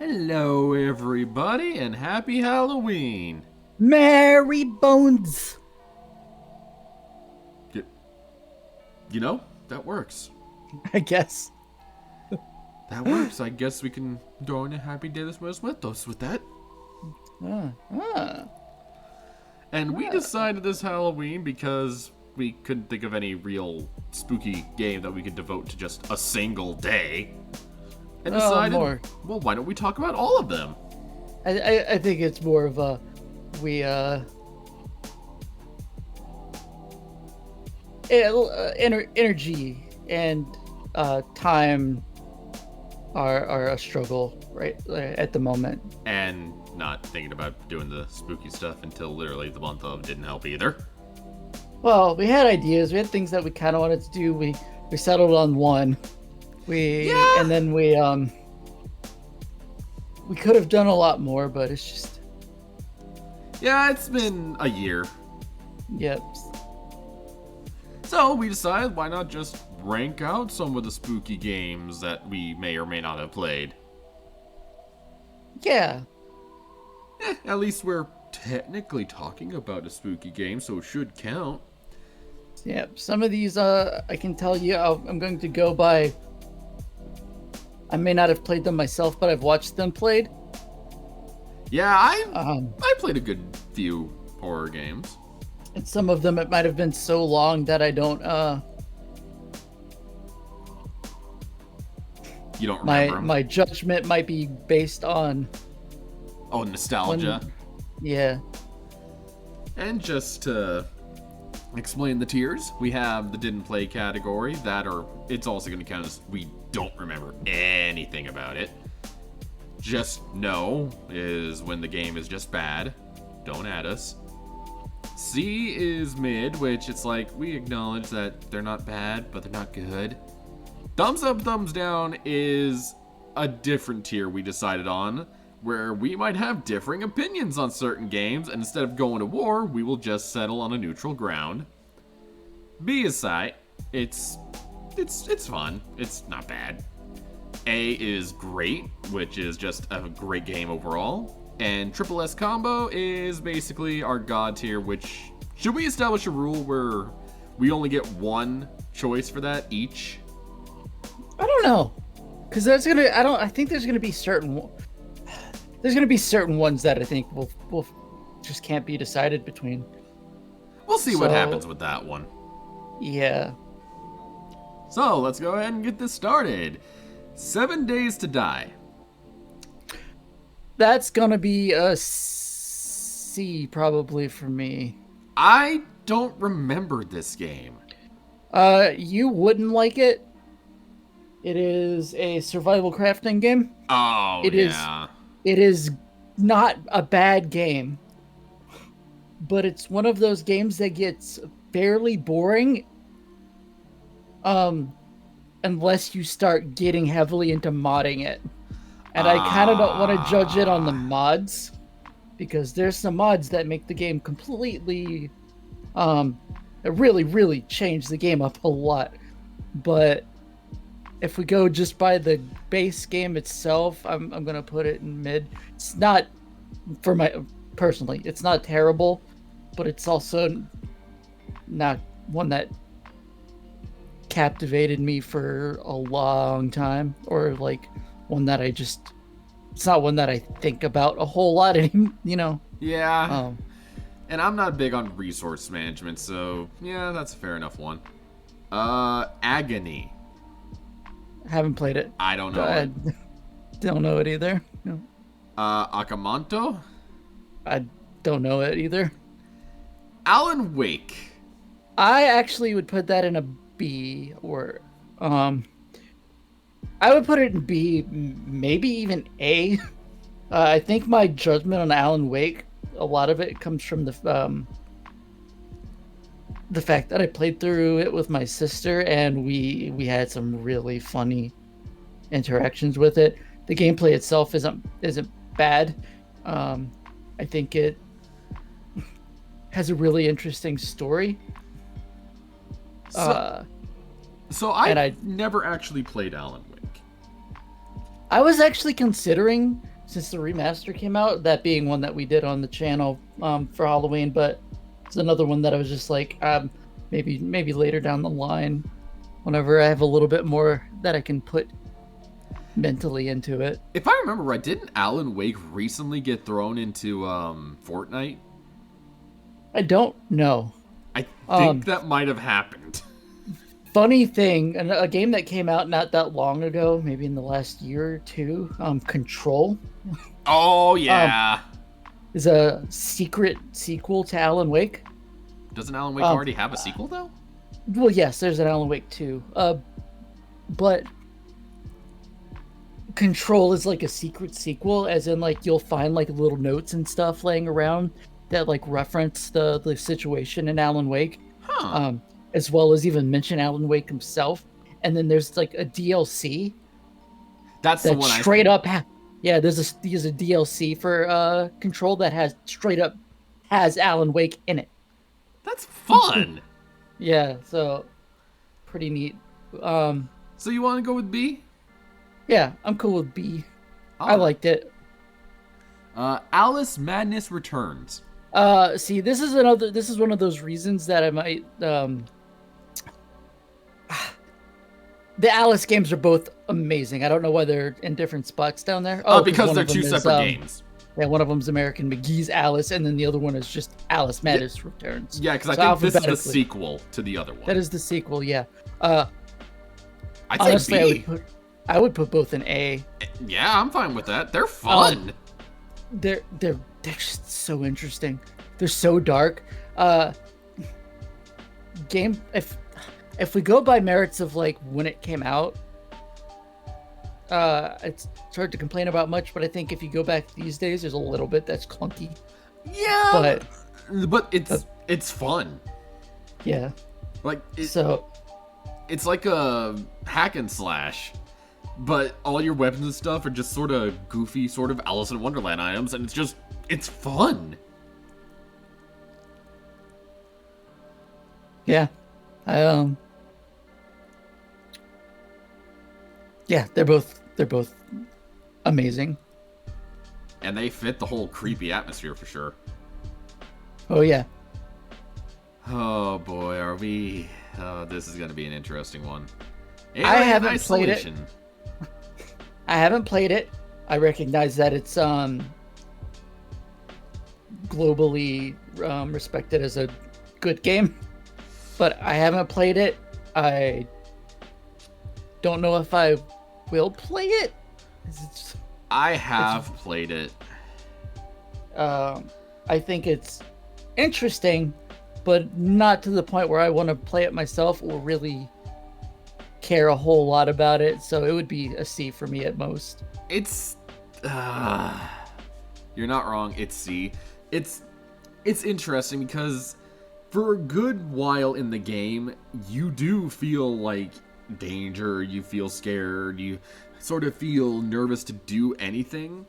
Hello, everybody, and happy Halloween. Mary Bones. Y- You know, that works. I guess. That works. I guess we can throw in a happy Dia de los Muertos with that. Ah, ah, And we ah. decided this Halloween because we couldn't think of any real spooky game that we could devote to just a single day. And decided, More. well, why don't we talk about all of them? I think it's more of a we energy and time are a struggle right at the moment. And not thinking about doing the spooky stuff until literally the month of didn't help either. Well, we had ideas. We had things that we kind of wanted to do. We settled on one. We Yeah! and then we could have done a lot more, but it's just Yeah, it's been a year. yep. So we decided why not just rank out some of the spooky games that we may or may not have played. Yeah. At least we're technically talking about a spooky game, so it should count. Yeah, some of these, I can tell you, I'm going to go by. I may not have played them myself, but I've watched them played. Yeah, Um, I played a good few horror games. and some of them it might have been so long that I don't. You don't My remember them? my judgment might be based on Oh, nostalgia. yeah. And just to explain the tiers, we have the didn't play category. That or it's also going to count as we don't remember anything about it. Just no is when the game is just bad. Don't add us. C is mid, which it's like we acknowledge that they're not bad, but they're not good. Thumbs up, thumbs down is a different tier we decided on, where we might have differing opinions on certain games, and instead of going to war, we will just settle on a neutral ground. B is sight. It's fun. It's not bad. A is great, which is just a great game overall. And triple S combo is basically our god tier, which should we establish a rule where we only get one choice for that each? I don't know, because I think there's gonna be certain. There's gonna be certain ones that I think will just can't be decided between. We'll see what So- happens with that one. Yeah. So let's go ahead and get this started. 7 Days to Die. That's gonna be a C probably for me. I don't remember this game. You wouldn't like it. It is a survival crafting game. Oh, It is. yeah. It is not a bad game, but it's one of those games that gets fairly boring. Unless you start getting heavily into modding it. And I kind of don't want to judge it on the mods because there's some mods that make the game completely it really changed the game up a lot. But if we go just by the base game itself, I'm going to put it in mid. It's not for my personally, it's not terrible, but it's also not one that captivated me for a long time, or like one that it's not one that I think about a whole lot anymore, Yeah. And I'm not big on resource management, so yeah, that's a fair enough one. Agony. haven't played it. I don't know. I don't know it either. No, Akamanto? I don't know it either. Alan Wake. I actually would put that in a B, or I would put it in B, maybe even A. I think my judgment on Alan Wake, a lot of it comes from the fact that I played through it with my sister, and we had some really funny interactions with it. The gameplay itself isn't bad. I think it has a really interesting story. So and I've never actually played Alan Wake. I was actually considering since the remaster came out, that being one that we did on the channel for Halloween, but it's another one that I was just like, maybe later down the line, whenever I have a little bit more that I can put mentally into it. If I remember right, didn't Alan Wake recently get thrown into Fortnite? I don't know. I think that might have happened. Funny thing, a game that came out not that long ago, maybe in the last year or two, Control. Oh, yeah. Is a secret sequel to Alan Wake. Doesn't Alan Wake already have a sequel, though? Well, yes, there's an Alan Wake 2. But Control is like a secret sequel, as in like you'll find like little notes and stuff laying around that like reference the situation in Alan Wake. Huh. As well as even mention Alan Wake himself. And then there's like a DLC. That's the one straight up. Yeah, there's a DLC for Control that has straight up has Alan Wake in it. That's fun. Yeah, so pretty neat. So you want to go with B? Yeah, I'm cool with B. I liked it. Alice Madness Returns. See, this is one of those reasons that I might the Alice games are both amazing. I don't know why they're in different spots down there. Because they're two separate games. Yeah, one of them's American McGee's Alice, and then the other one is just Alice Madness Returns. Yeah, because I think this is the sequel to the other one. That is the sequel, yeah. I'd honestly, say B. I would put both in A. Yeah, I'm fine with that. They're fun. They're just so interesting. They're so dark. Game if we go by merits of like when it came out, it's hard to complain about much, but I think if you go back these days, there's a little bit that's clunky. Yeah, but it's fun. Yeah, like it's like a hack and slash, but all your weapons and stuff are just sort of goofy, sort of Alice in Wonderland items, and it's fun. Yeah, yeah, they're both amazing, and they fit the whole creepy atmosphere for sure. Oh yeah. Oh boy, are we? This is gonna be an interesting one. I haven't played it. I haven't played it. I recognize that it's globally respected as a good game, but I haven't played it. I don't know if I will play it. I have played it. I think it's interesting, but not to the point where I want to play it myself or really care a whole lot about it. So it would be a C for me at most. It's you're not wrong. It's C. It's interesting because for a good while in the game, you do feel like danger, you feel scared, you sort of feel nervous to do anything.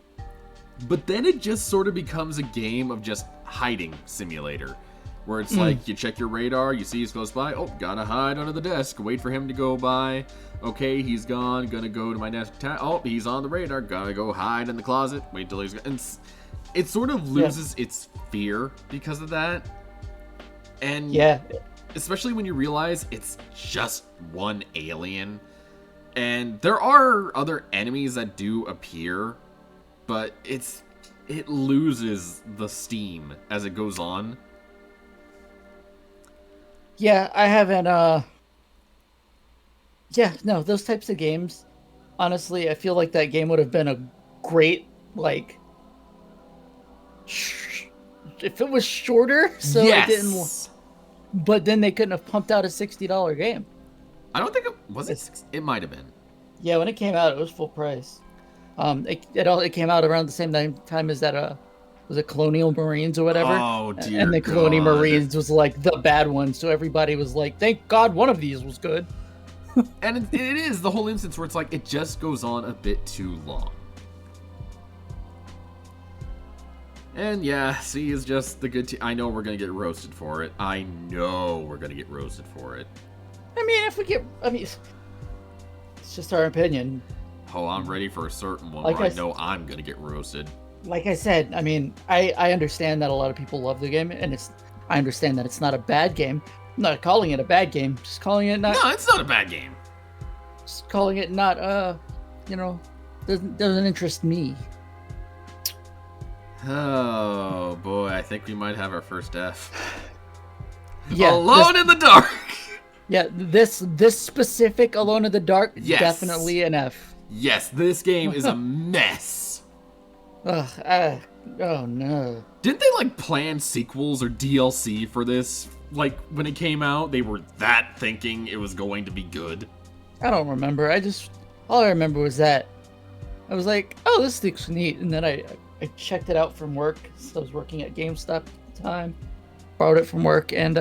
But then it just sort of becomes a game of just hiding simulator, where it's like you check your radar, you see he's close by, oh, gotta hide under the desk, wait for him to go by, okay, he's gone, gonna go to my next oh, he's on the radar, gotta go hide in the closet, wait till he's gone. And it sort of loses its fear because of that. And yeah, especially when you realize it's just one alien. And there are other enemies that do appear, but it loses the steam as it goes on. Yeah, I haven't yeah, no, those types of games, honestly, I feel like that game would have been a great, like, if it was shorter, so yes. It didn't. But then they couldn't have pumped out a $60 game. I don't think it was it. It might have been. Yeah, when it came out, it was full price. It came out around the same time as that. Was it Colonial Marines or whatever? Oh dear. And the Colonial Marines was like the bad one, so everybody was like, "Thank God one of these was good." And it is the whole instance where it's like it just goes on a bit too long. And yeah, C is just the good I know we're gonna get roasted for it. I know we're gonna get roasted for it. I mean, it's just our opinion. Oh, I'm ready for a certain one Like where I know I'm gonna get roasted. Like I said, I mean, I understand that a lot of people love the game, and I understand that it's not a bad game. I'm not calling it a bad game, just calling it not. No, it's not a bad game. Just calling it not. You know, doesn't interest me. Oh boy, I think we might have our first F. Yeah, Alone in the Dark. Yeah, this specific Alone in the Dark, Yes. Definitely an F. Yes, this game is a mess. Ugh, oh no. Didn't they like plan sequels or DLC for this? Like when it came out, they were that thinking it was going to be good. I don't remember. All I remember was that I was like, oh, this looks neat, and then I checked it out from work. So I was working at GameStop at the time. Borrowed it from work, and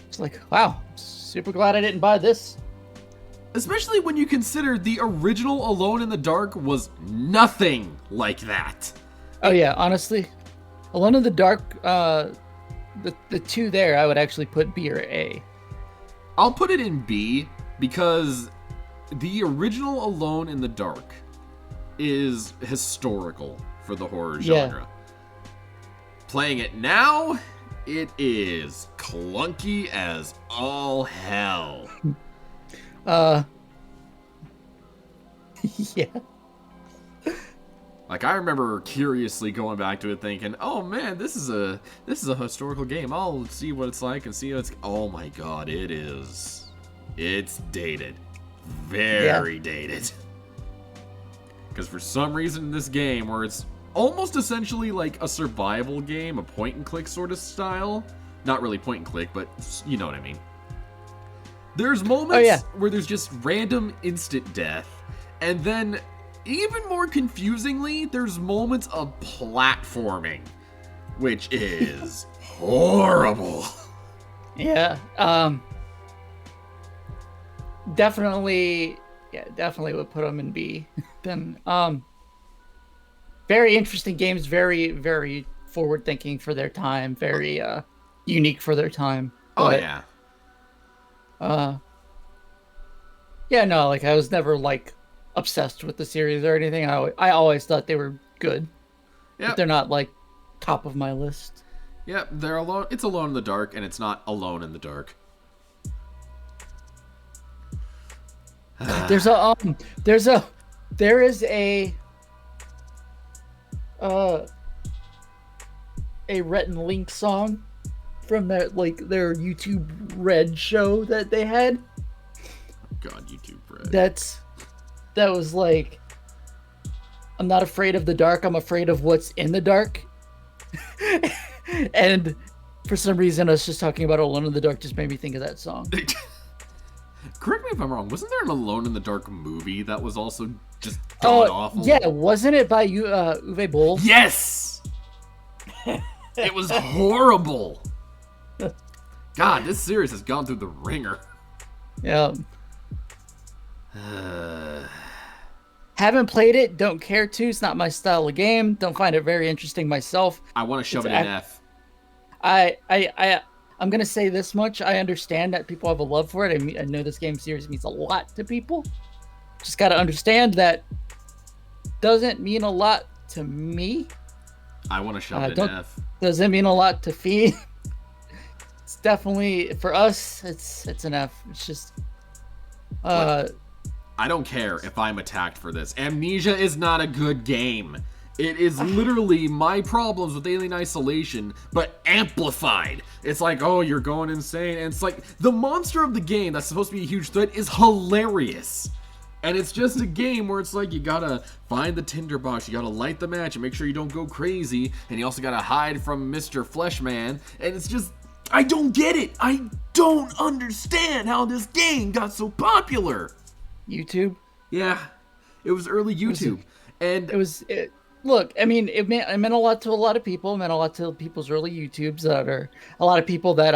it's like, wow, I'm super glad I didn't buy this. Especially when you consider the original Alone in the Dark was nothing like that. Oh yeah, honestly, Alone in the Dark, the two there, I would actually put B or A. I'll put it in B because the original Alone in the Dark is historical for the horror genre. Playing it now, it is clunky as all hell. Yeah. Like I remember curiously going back to it thinking, "Oh man, this is a historical game. I'll see what it's like and see what it's oh my god, it is. It's dated. Very dated." Cuz for some reason in this game where it's almost essentially like a survival game, a point and click sort of style, not really point and click, but you know what I mean. There's moments where there's just random instant death, and then even more confusingly, there's moments of platforming, which is horrible. Yeah. Definitely would put them in B. Then, very interesting games, very, very forward thinking for their time, very unique for their time. But, yeah, no, like I was never like obsessed with the series or anything. I always thought they were good. Yeah, but they're not like top of my list. Yep, they're alone. It's Alone in the Dark, and it's not Alone in the Dark. There is a Rhett and Link song from that their YouTube Red show that they had. God, YouTube Red. That was like, I'm not afraid of the dark, I'm afraid of what's in the dark. And for some reason us just talking about Alone in the Dark just made me think of that song. Correct me if I'm wrong, wasn't there an Alone in the Dark movie that was also just awful? Yeah, wasn't it by Uwe Boll? Yes! It was horrible. God, this series has gone through the ringer. Yeah. Haven't played it, don't care to. It's not my style of game. Don't find it very interesting myself. I want to shove it in F. I'm gonna say this much. I understand that people have a love for it. I know this game series means a lot to people. Just gotta understand that doesn't mean a lot to me. I want to shove it in F. Doesn't mean a lot to Fee. It's definitely for us. It's an F. It's just. I don't care if I'm attacked for this. Amnesia is not a good game. It is literally my problems with Alien Isolation, but amplified. It's like, oh, you're going insane. And it's like, the monster of the game that's supposed to be a huge threat is hilarious. And it's just a game where it's like, you gotta find the tinderbox, you gotta light the match and make sure you don't go crazy. And you also gotta hide from Mr. Fleshman. And it's just, I don't get it. I don't understand how this game got so popular. YouTube? Yeah, it was early YouTube. Look, I mean, it meant a lot to a lot of people. It meant a lot to people's early YouTubes that are a lot of people that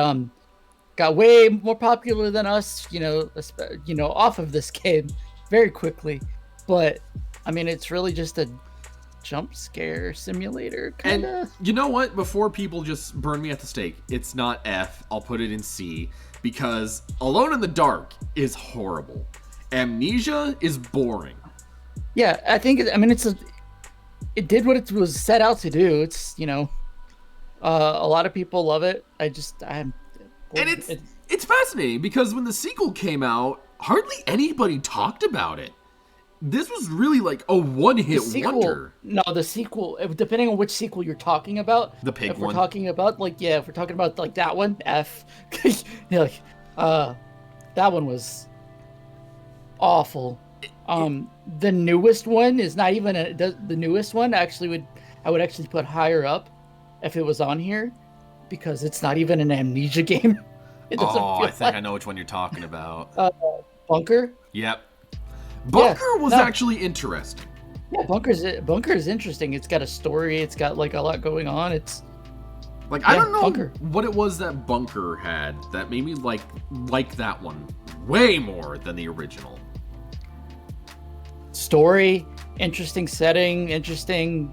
got way more popular than us, off of this game very quickly. But I mean, it's really just a jump scare simulator kind of. And you know what? Before people just burn me at the stake, it's not F. I'll put it in C because Alone in the Dark is horrible. Amnesia is boring. Yeah, I think. I mean, it did what it was set out to do. It's a lot of people love it. I'm And it's fascinating because when the sequel came out, hardly anybody talked about it. This was really like a one-hit wonder. No, the sequel. Depending on which sequel you're talking about. The pig if we're one. talking about if we're talking about like that one, F. Like, that one was awful. The newest one is not even the newest one. I would actually put higher up if it was on here, because it's not even an Amnesia game. It doesn't I think I know which one you're talking about. Bunker. Yep. Bunker was actually interesting. Yeah, Bunker is interesting. It's got a story. It's got like a lot going on. It's like, I don't know what it was that Bunker had that made me like that one way more than the original. Story, interesting setting, interesting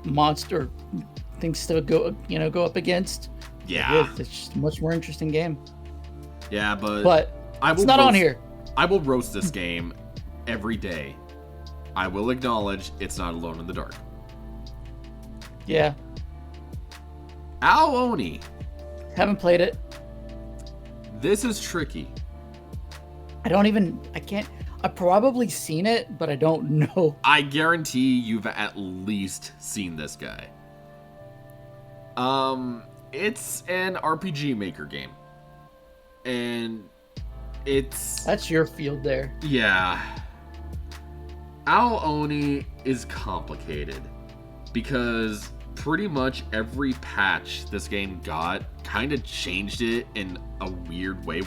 monster things to go up against. Yeah, it's just a much more interesting game. Yeah, but it's not on here. I will roast this game every day. I will acknowledge it's not Alone in the Dark. Yeah. Ooooooo. Haven't played it. This is tricky. I've probably seen it, but I don't know. I guarantee you've at least seen this guy. It's an RPG Maker game. And that's your field there. Yeah. Ooooooo is complicated because pretty much every patch this game got kind of changed it in a weird way.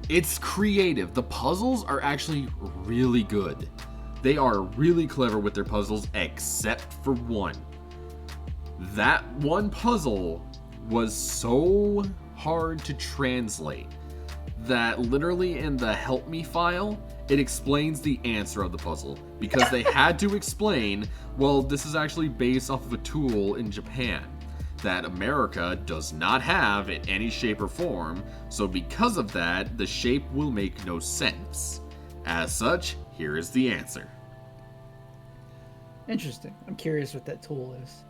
It's creative. The puzzles are actually really good. They are really clever with their puzzles, except for one. That one puzzle was so hard to translate that literally in the help me file, it explains the answer of the puzzle, because they had to explain, well, this is actually based off of a tool in Japan that America does not have in any shape or form, so because of that, the shape will make no sense. As such, here is the answer. Interesting. I'm curious what that tool is.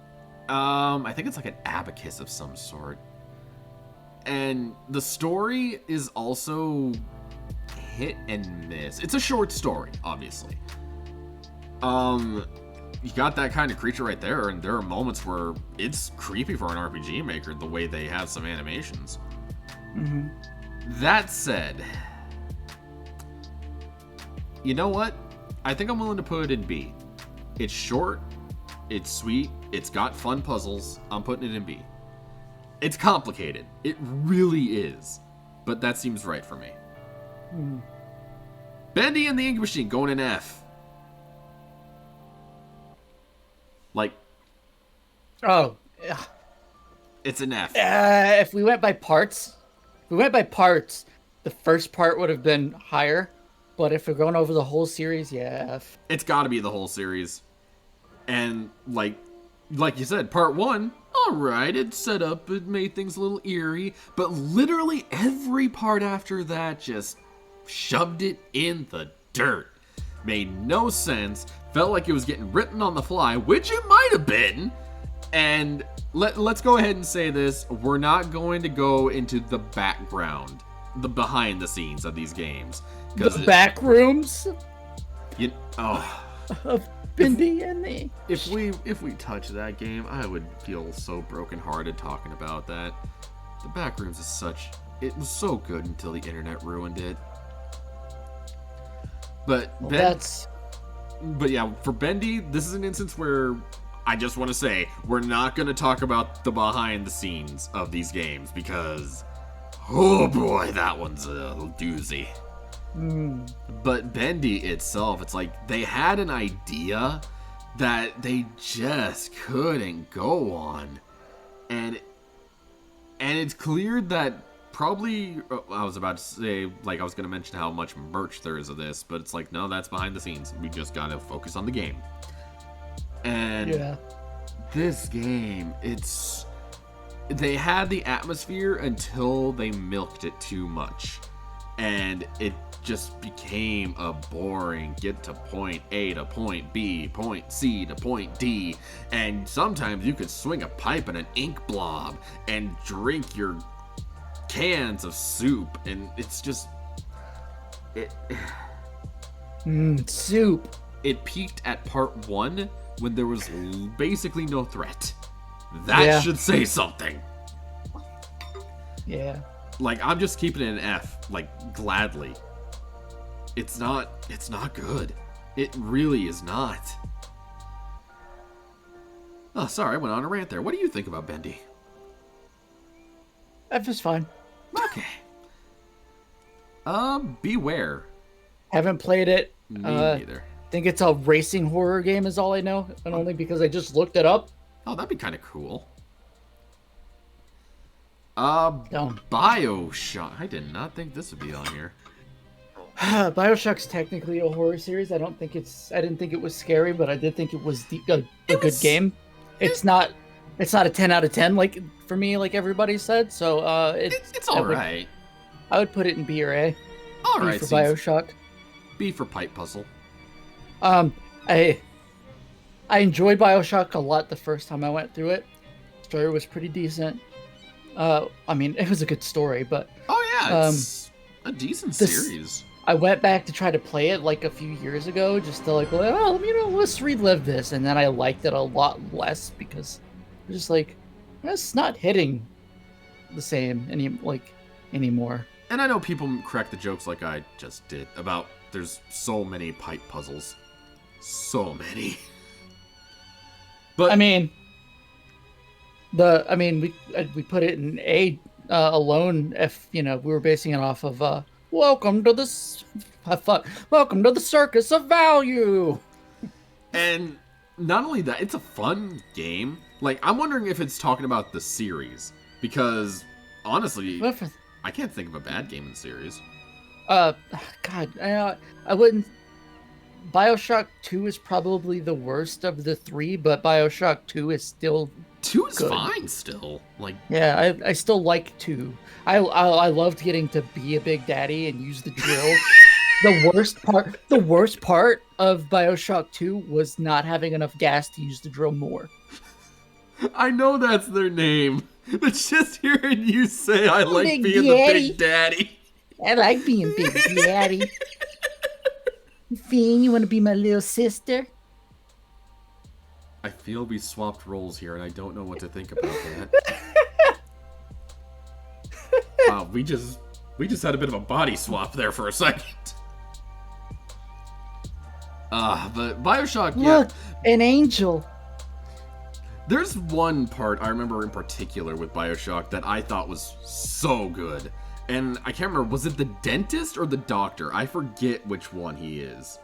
I think it's like an abacus of some sort. And the story is also hit and miss. It's a short story, obviously. You got that kind of creature right there, and there are moments where it's creepy for an RPG maker, the way they have some animations. Mm-hmm. That said, you know what? I think I'm willing to put it in B. It's short, it's sweet, it's got fun puzzles. I'm putting it in B. It's complicated. It really is. But that seems right for me. Bendy and the Ink Machine going in F. Like. Oh. It's an F. If we went by parts, the first part would have been higher. But if we're going over the whole series, yeah, F. It's got to be the whole series. And like you said, part one, alright, it set up, it made things a little eerie, but literally every part after that just shoved it in the dirt. Made no sense, felt like it was getting written on the fly, which it might have been. And let's go ahead and say this, we're not going to go into the background, the behind the scenes of these games. The back rooms? Of Bendy and the... If we touch that game, I would feel so brokenhearted talking about that. The Backrooms is it was so good until the internet ruined it. But yeah, for Bendy, this is an instance where I just want to say we're not going to talk about the behind the scenes of these games because oh boy, that one's a doozy. But Bendy itself, it's like they had an idea that they just couldn't go on. And it's clear that probably, I was about to say, like I was going to mention how much merch there is of this, but it's like, no, that's behind the scenes. We just got to focus on the game. And this game, they had the atmosphere until they milked it too much. And it just became a boring get to point A to point B, point C to point D, and sometimes you could swing a pipe in an ink blob and drink your cans of soup, and it's just soup. It peaked at part 1 when there was basically no threat. That should say something. Yeah. Like, I'm just keeping it an F, like, gladly. It's not good. It really is not. Oh, sorry, I went on a rant there. What do you think about Bendy? F is fine. Okay. Beware. Haven't played it. Me neither. Think it's a racing horror game is all I know, and only because I just looked it up. Oh, that'd be kind of cool. Dumb. BioShock. I did not think this would be on here. BioShock's technically a horror series. I didn't think it was scary, but I did think it was a good game. It's not a 10 out of 10 like for me, like everybody said. So it's all right. I would put it in B or A. All B right, for BioShock. B for pipe puzzle. I enjoyed BioShock a lot the first time I went through it. Story was pretty decent. I mean, it was a good story, but it's a decent series. I went back to try to play it like a few years ago, just to like, well, let's relive this, and then I liked it a lot less because it was just like, it's not hitting the same anymore. And I know people crack the jokes like I just did about there's so many pipe puzzles, so many. But I mean, we put it in A alone if we were basing it off of welcome to the circus of value. And not only that, it's a fun game. Like, I'm wondering if it's talking about the series, because honestly, I can't think of a bad game in the series. God, I wouldn't. BioShock 2 is probably the worst of the 3, but BioShock 2 is still 2 is good. Fine still. Like, yeah, I still like 2. I loved getting to be a big daddy and use the drill. The worst part of BioShock 2 was not having enough gas to use the drill more. I know that's their name, but just hearing you say I like big being daddy. the big daddy. I like being big daddy. Finn, you want to be my little sister? I feel we swapped roles here, and I don't know what to think about that. Wow, we just had a bit of a body swap there for a second. But BioShock, Look, an angel. There's one part I remember in particular with BioShock that I thought was so good. And I can't remember, was it the dentist or the doctor? I forget which one he is.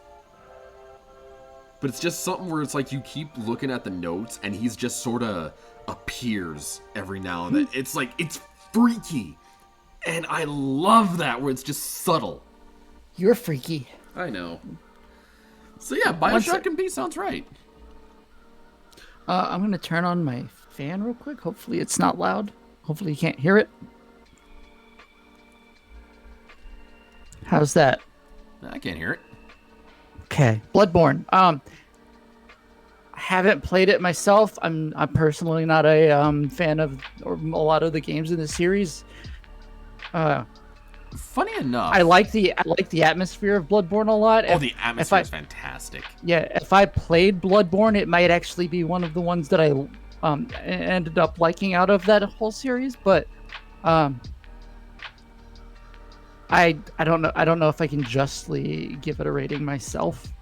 But it's just something where it's like you keep looking at the notes and he's just sort of appears every now and then. It's like, it's freaky. And I love that where it's just subtle. You're freaky. I know. So yeah, BioShock and B sounds right. I'm going to turn on my fan real quick. Hopefully it's not loud. Hopefully you can't hear it. How's that? I can't hear it. Okay, Bloodborne. I haven't played it myself. I'm personally not a fan of a lot of the games in the series. Funny enough, I like the atmosphere of Bloodborne a lot. Oh, the atmosphere is fantastic. Yeah, if I played Bloodborne, it might actually be one of the ones that I ended up liking out of that whole series. But I don't know if I can justly give it a rating myself.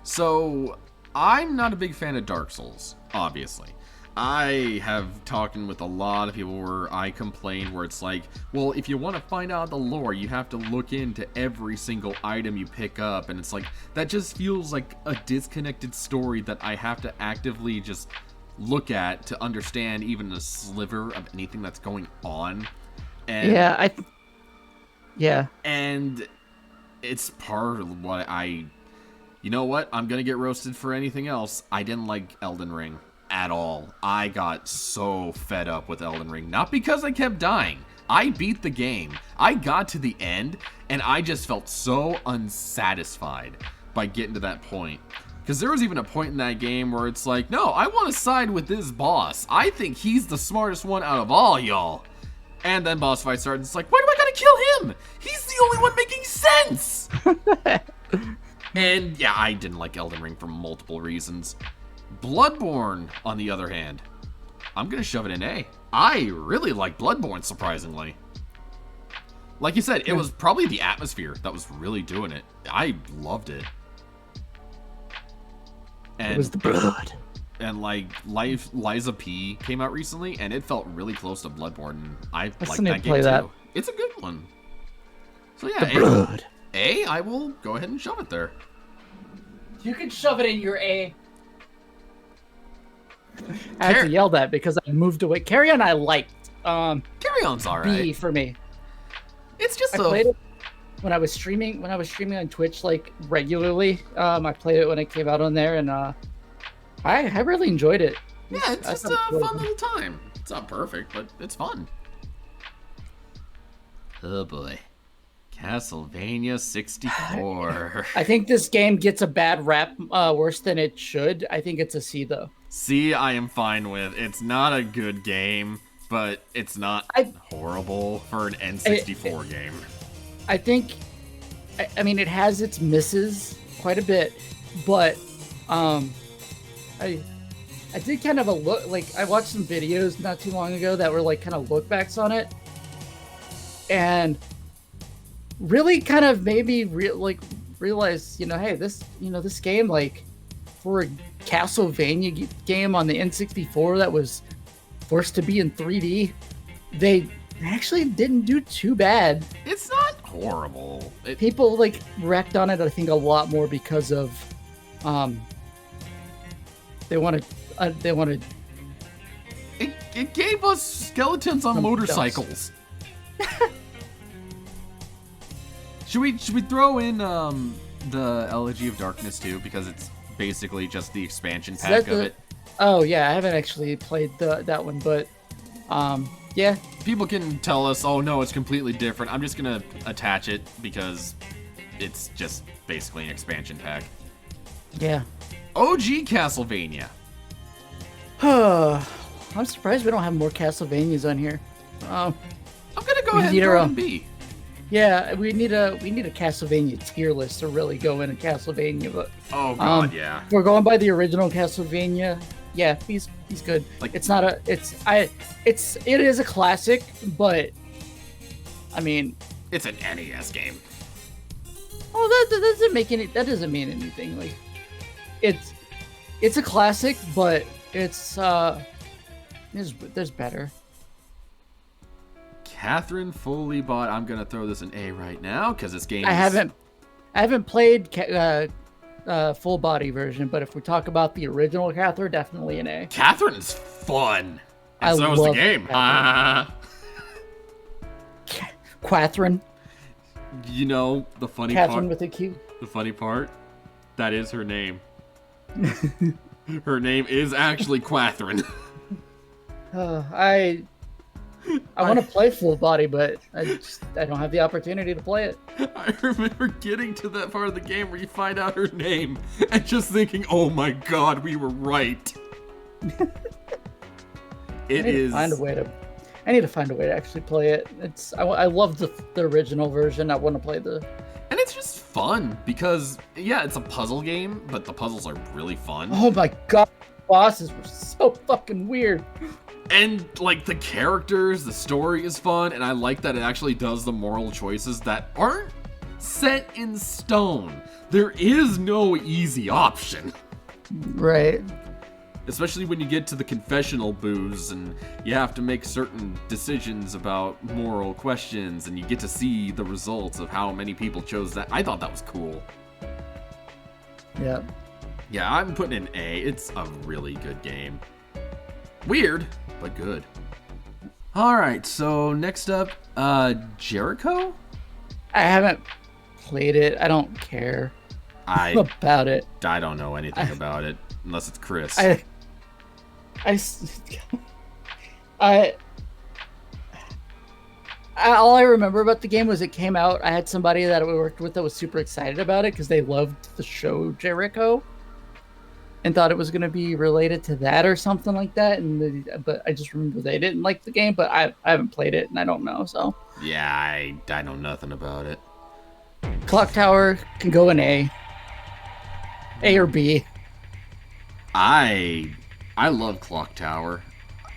So, I'm not a big fan of Dark Souls, obviously. I have talking with a lot of people where I complain where it's like, well, if you want to find out the lore, you have to look into every single item you pick up, and it's like, that just feels like a disconnected story that I have to actively just look at to understand even a sliver of anything that's going on. And yeah, and it's part of what you know what? I'm going to get roasted for anything else. I didn't like Elden Ring at all. I got so fed up with Elden Ring. Not because I kept dying. I beat the game. I got to the end, and I just felt so unsatisfied by getting to that point. Because there was even a point in that game where it's like, no, I want to side with this boss. I think he's the smartest one out of all y'all. And then boss fight starts, it's like, why do I gotta kill him? He's the only one making sense! And yeah, I didn't like Elden Ring for multiple reasons. Bloodborne, on the other hand, I'm gonna shove it in A. I really like Bloodborne, surprisingly. Like you said, it was probably the atmosphere that was really doing it. I loved it. And it was the blood. And like Liza P came out recently, and it felt really close to Bloodborne. I like that game too. It's a good one. So yeah, A, I will go ahead and shove it there. You can shove it in your A. I had to yell that because I moved away. Carry On, I liked. Carry On's alright. B for me. It's just I played it when I was streaming. When I was streaming on Twitch like regularly. I played it when it came out on there, and I really enjoyed it. Yeah, it's just a fun little time. It's not perfect, but it's fun. Oh boy. Castlevania 64. I think this game gets a bad rap, worse than it should. I think it's a C, though. C, I am fine with. It's not a good game, but it's not horrible for an N64 game. I think, I mean, it has its misses quite a bit, but I did kind of a look, like, I watched some videos not too long ago that were, like, kind of look backs on it, and really kind of made me realize, you know, hey, this game, like, for a Castlevania game on the N64 that was forced to be in 3D, they actually didn't do too bad. It's not horrible. People, like, wrecked on it, I think, a lot more because of, they wanted. It gave us skeletons on motorcycles. Should we throw in the Elegy of Darkness too, because it's basically just the expansion pack of it? Oh yeah, I haven't actually played that one, but yeah. People can tell us, oh no, it's completely different. I'm just gonna attach it because it's just basically an expansion pack. Yeah. OG Castlevania. I'm surprised we don't have more Castlevanias on here. I'm gonna go ahead and throw in B. Yeah, we need a Castlevania tier list to really go into Castlevania. But oh god, yeah. If we're going by the original Castlevania, yeah, he's good. Like, it is a classic, but I mean, it's an NES game. Oh, that doesn't mean anything. Like, it's a classic, but it's there's better. Catherine fully bought. I'm gonna throw this in A right now because this game. I haven't played full body version, but if we talk about the original Catherine, definitely an A. Catherine's fun, and so is the game. Catherine. You know the funny Catherine part. With a Q. The funny part, that is her name. Her name is actually Catherine. I want to play full body, but I don't have the opportunity to play it. I remember getting to that part of the game where you find out her name and just thinking, "Oh my god, we were right." I need to find a way to actually play it. I love the original version. I want to play the. And it's just fun because it's a puzzle game, but the puzzles are really fun. Oh my god, bosses were so fucking weird. And, like, the characters, the story is fun, and I like that it actually does the moral choices that aren't set in stone. There is no easy option. Right. Especially when you get to the confessional booths, and you have to make certain decisions about moral questions, and you get to see the results of how many people chose that. I thought that was cool. Yeah. Yeah, I'm putting in A. It's a really good game. Weird, but good. Alright, so next up, Jericho? I haven't played it. I don't care about it. I don't know anything about it, unless it's Chris. All I remember about the game was it came out. I had somebody that we worked with that was super excited about it because they loved the show Jericho and thought it was going to be related to that or something like that. But I just remember they didn't like the game, but I haven't played it and I don't know. So Yeah, I know nothing about it. Clock Tower can go in A or B. I love Clock Tower.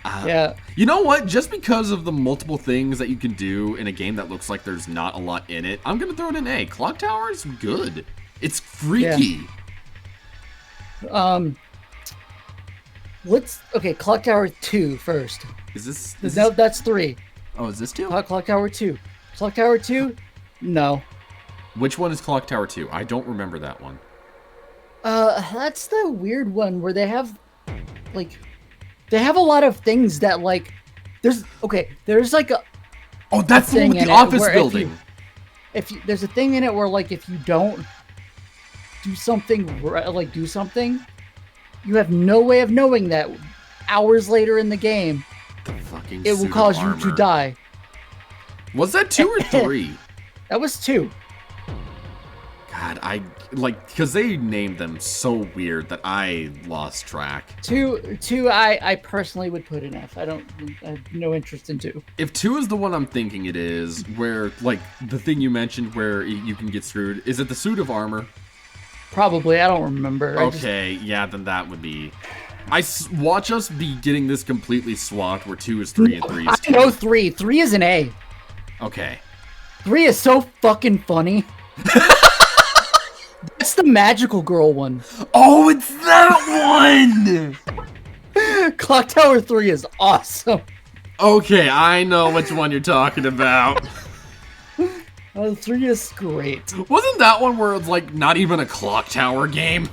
Yeah. You know what? Just because of the multiple things that you can do in a game that looks like there's not a lot in it, I'm gonna throw it in A. Clock Tower is good. It's freaky. Yeah. Clock Tower 2 first. Is this? No, that's 3. Oh, is this 2? Clock Tower 2. Clock Tower 2? No. Which one is Clock Tower 2? I don't remember that one. That's the weird one where they have a lot of things that like there's like a Oh, that's the one with the office building. If you, there's a thing in it where like if you don't do something, you have no way of knowing that hours later in the game The fucking it will cause you to die. Was that 2 or 3? That was 2. God, because they named them so weird that I lost track. 2, I personally would put an F. I have no interest in 2. If 2 is the one I'm thinking it is, where, like, the thing you mentioned where you can get screwed, is it the suit of armor? Probably, I don't remember. Okay, yeah, then that would be... watch us be getting this completely swapped, where 2 is 3 and 3 is 2. I know 3. 3 is an A. Okay. 3 is so fucking funny. That's the magical girl one. Oh, it's that one! Clock Tower 3 is awesome. Okay, I know which one you're talking about. 3 is great. Wasn't that one where it's like not even a clock tower game?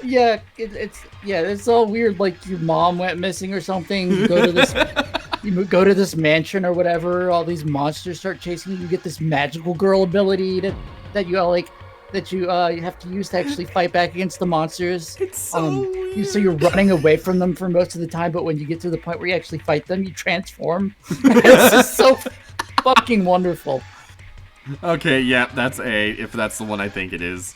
Yeah, it's all weird. Like your mom went missing or something. You go to this mansion or whatever. All these monsters start chasing you. You get this magical girl ability that you have to use to actually fight back against the monsters. It's so weird. So you're running away from them for most of the time, but when you get to the point where you actually fight them, you transform. It's just so fucking wonderful. Okay, yeah, that's A, if that's the one I think it is.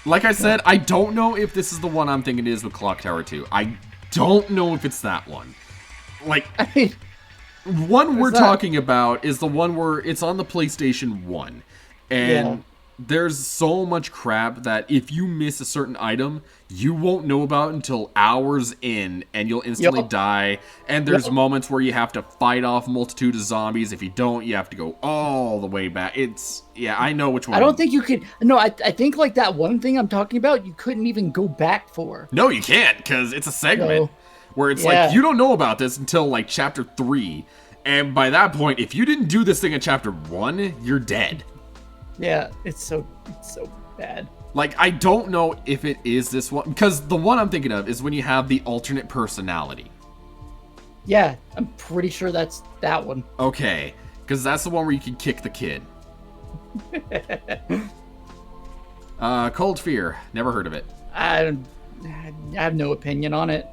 Like I said, I don't know if this is the one I'm thinking it is with Clock Tower 2. I don't know if it's that one. Like, I mean, one we're talking about is the one where it's on the PlayStation 1. And there's so much crap that if you miss a certain item, you won't know about until hours in, and you'll instantly die. And there's moments where you have to fight off a multitude of zombies. If you don't, you have to go all the way back. I know which one. I don't think you could. No, I think like that one thing I'm talking about, you couldn't even go back for. No, you can't, because it's a segment where it's like, you don't know about this until like chapter 3. And by that point, if you didn't do this thing in chapter 1, you're dead. Yeah, it's so bad. Like, I don't know if it is this one, because the one I'm thinking of is when you have the alternate personality. Yeah, I'm pretty sure that's that one. Okay, because that's the one where you can kick the kid. Cold Fear, never heard of it. I have no opinion on it.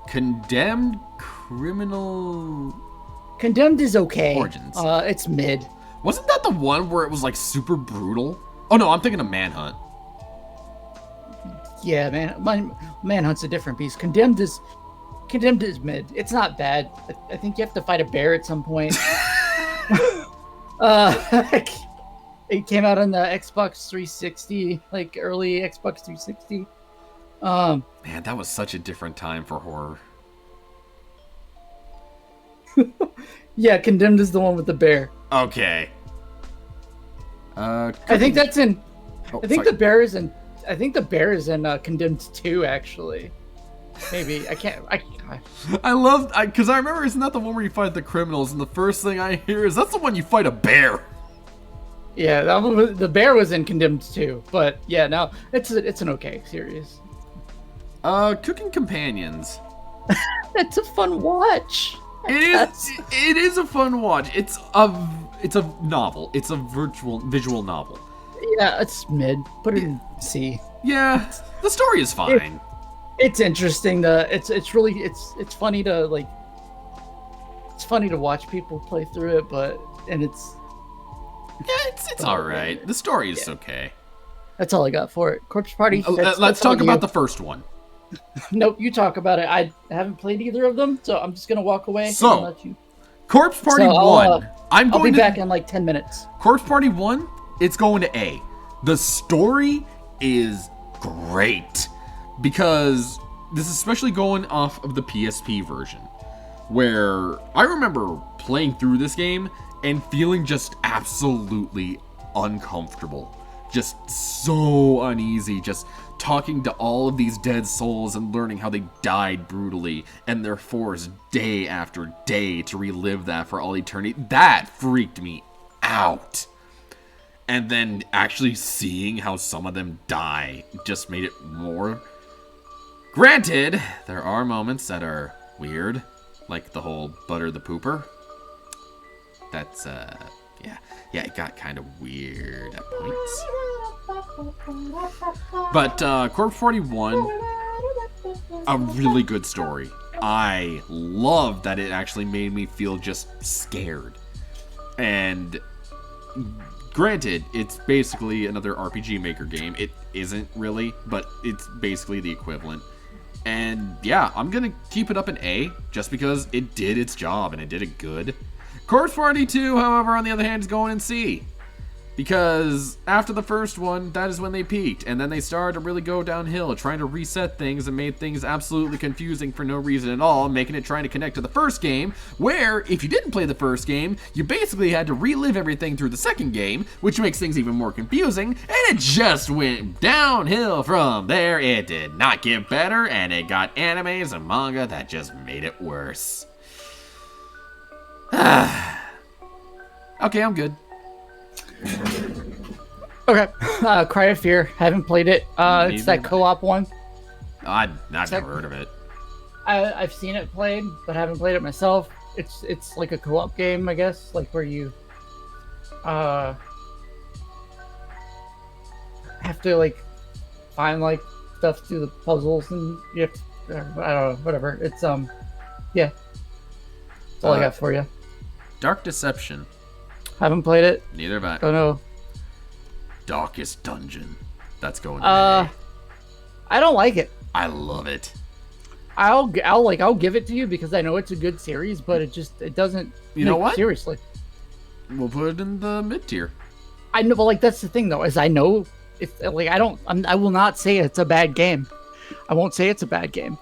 Condemned Criminal... Condemned is okay. Origins. It's mid. Wasn't that the one where it was, like, super brutal? Oh, no, I'm thinking of Manhunt. Yeah, Manhunt's a different beast. Condemned is mid. It's not bad. I think you have to fight a bear at some point. It came out on the Xbox 360, like, early Xbox 360. Man, that was such a different time for horror. Yeah, Condemned is the one with the bear. Okay. I think that's in. Oh, I think sorry. the bear is in. I think the bear is in Condemned 2, actually. Maybe I can't. I love because I remember isn't that the one where you fight the criminals, and the first thing I hear is that's the one you fight a bear. Yeah, the bear was in Condemned 2, but yeah, no, it's an okay series. Cooking Companions. It's a fun watch. It is a fun watch. It's a novel. It's a visual novel. Yeah, it's mid. Put it in C. Yeah, the story is fine. It's interesting. It's funny to like it's funny to watch people play through it, it's it's all right. The story is okay. That's all I got for it. Corpse Party. Let's talk about the first one. Nope, you talk about it. I haven't played either of them, so I'm just gonna walk away. So, and let you... Corpse Party 1. I'll be back in like 10 minutes. Corpse Party 1, it's going to A. The story is great because this is especially going off of the PSP version, where I remember playing through this game and feeling just absolutely uncomfortable. Just so uneasy, just talking to all of these dead souls and learning how they died brutally and they're forced day after day to relive that for all eternity. That freaked me out. And then actually seeing how some of them die just made it more. Granted, there are moments that are weird, like the whole Butter the Pooper. That's, yeah, it got kind of weird at points. But Corpse Party 1, a really good story. I love that it actually made me feel just scared. And granted, it's basically another RPG Maker game. It isn't really, but it's basically the equivalent. And yeah, I'm gonna keep it up in A, just because it did its job and it did it good. Corpse Party 2, however, on the other hand, is going in C. Because after the first one, that is when they peaked, and then they started to really go downhill, trying to reset things and made things absolutely confusing for no reason at all, making it trying to connect to the first game, where, if you didn't play the first game, you basically had to relive everything through the second game, which makes things even more confusing, and it just went downhill from there. It did not get better, and it got animes and manga that just made it worse. Okay, I'm good. Okay, Cry of Fear. Haven't played it. It's that co-op one. I've never heard of it. I've seen it played, but haven't played it myself. It's like a co-op game, I guess, like where you have to like find like stuff through the puzzles and you have to, I don't know, whatever. It's yeah. That's all I got for you. Dark Deception. Haven't played it. Neither have I. Don't know. Darkest Dungeon. That's going to A. I don't like it. I love it. I'll give it to you because I know it's a good series, but it doesn't. You know what? Seriously. We'll put it in the mid tier. I know, but like that's the thing though, is I know it's like I will not say it's a bad game. I won't say it's a bad game.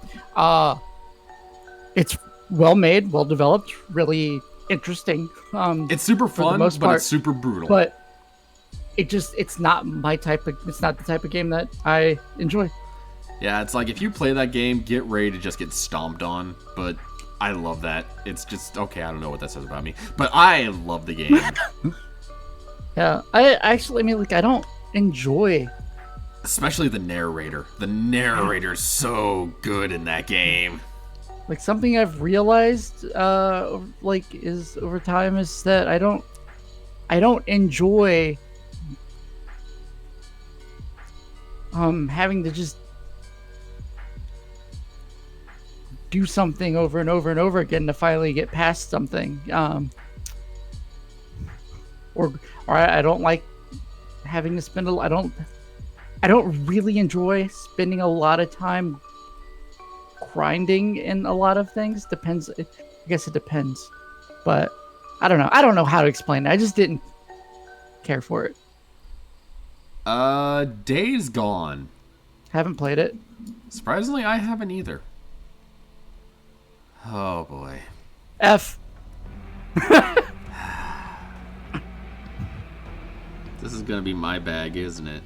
It's well made, well developed, really interesting. It's super fun, but it's super brutal. But it's not my type of. It's not the type of game that I enjoy. Yeah, it's like if you play that game, get ready to just get stomped on. But I love that. It's just okay. I don't know what that says about me, but I love the game. Yeah, I mean, like I don't enjoy. Especially the narrator. The narrator's so good in that game. Like something I've realized, like is over time is that I don't enjoy having to just do something over and over and over again to finally get past something. Or I don't like having to spend I don't really enjoy spending a lot of time grinding in a lot of things. Depends. I guess it depends, but I don't know. I don't know how to explain it. I just didn't care for it. Days Gone. Haven't played it. Surprisingly, I haven't either. Oh boy. F. This is gonna be my bag, isn't it?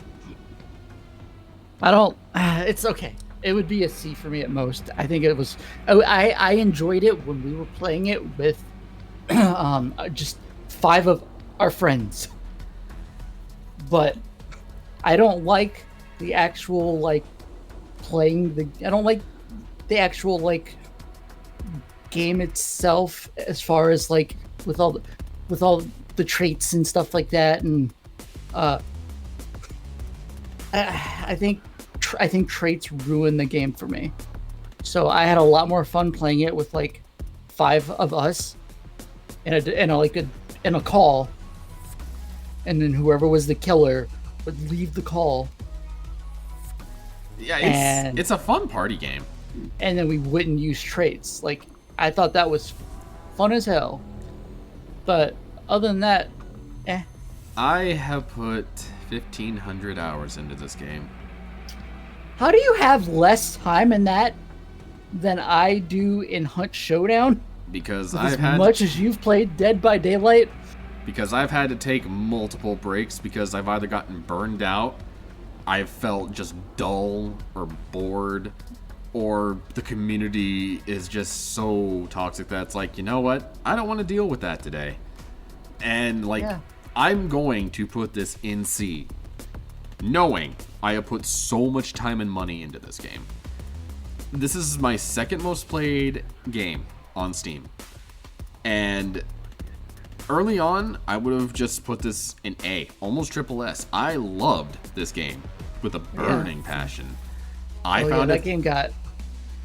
I don't. It's okay. It would be a C for me at most. I think it was. I enjoyed it when we were playing it with just 5 of our friends. But I don't like the actual like playing the. I don't like the actual like game itself as far as like with all the traits and stuff like that, and I think traits ruin the game for me. So I had a lot more fun playing it with like 5 of us in a call, and then whoever was the killer would leave the call, Yeah, and it's a fun party game. then we wouldn't use traits. Like, I thought that was fun as hell. But other than that, I have put 1,500 hours into this game. How do you have less time in that than I do in Hunt Showdown? Because as much as you've played Dead by Daylight? Because I've had to take multiple breaks because I've either gotten burned out, I've felt just dull or bored, or the community is just so toxic that it's like, you know what? I don't want to deal with that today. And like, I'm going to put this in C, knowing I have put so much time and money into this game. This is my second most played game on Steam. And early on, I would have just put this in A, almost triple S. I loved this game with a burning passion. I found that game got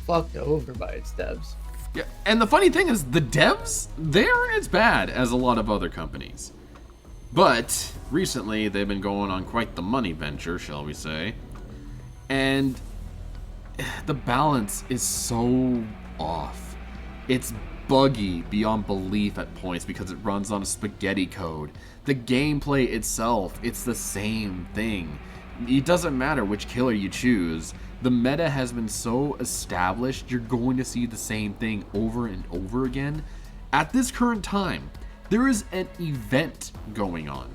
fucked over by its devs. Yeah, and the funny thing is, the devs, they aren't as bad as a lot of other companies. But recently, they've been going on quite the money venture, shall we say. And the balance is so off. It's buggy beyond belief at points because it runs on a spaghetti code. The gameplay itself, it's the same thing. It doesn't matter which killer you choose. The meta has been so established, you're going to see the same thing over and over again. At this current time, there is an event going on,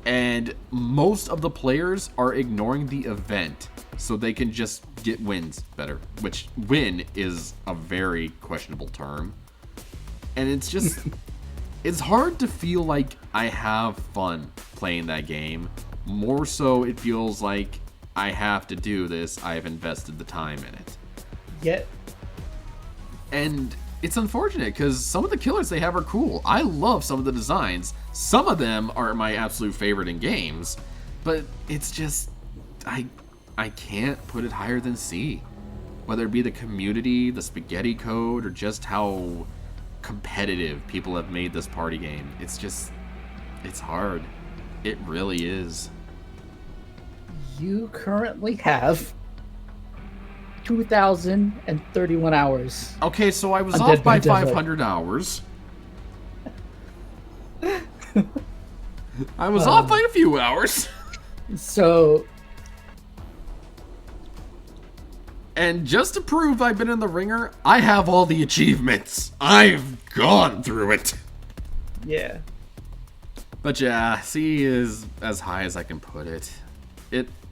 and most of the players are ignoring the event so they can just get wins better, which win is a very questionable term. And it's just, it's hard to feel like I have fun playing that game. More so, it feels like I have to do this. I've invested the time in it. Yeah. And it's unfortunate because some of the killers they have are cool. I love some of the designs. Some of them are my absolute favorite in games, but it's just, I can't put it higher than C. Whether it be the community, the spaghetti code, or just how competitive people have made this party game. It's just, it's hard. It really is. You currently have 2,031 hours. Okay, so I was off by 500 hours. I was off by a few hours. So... And just to prove I've been in the ringer, I have all the achievements. I've gone through it. Yeah. But yeah, C is as high as I can put it.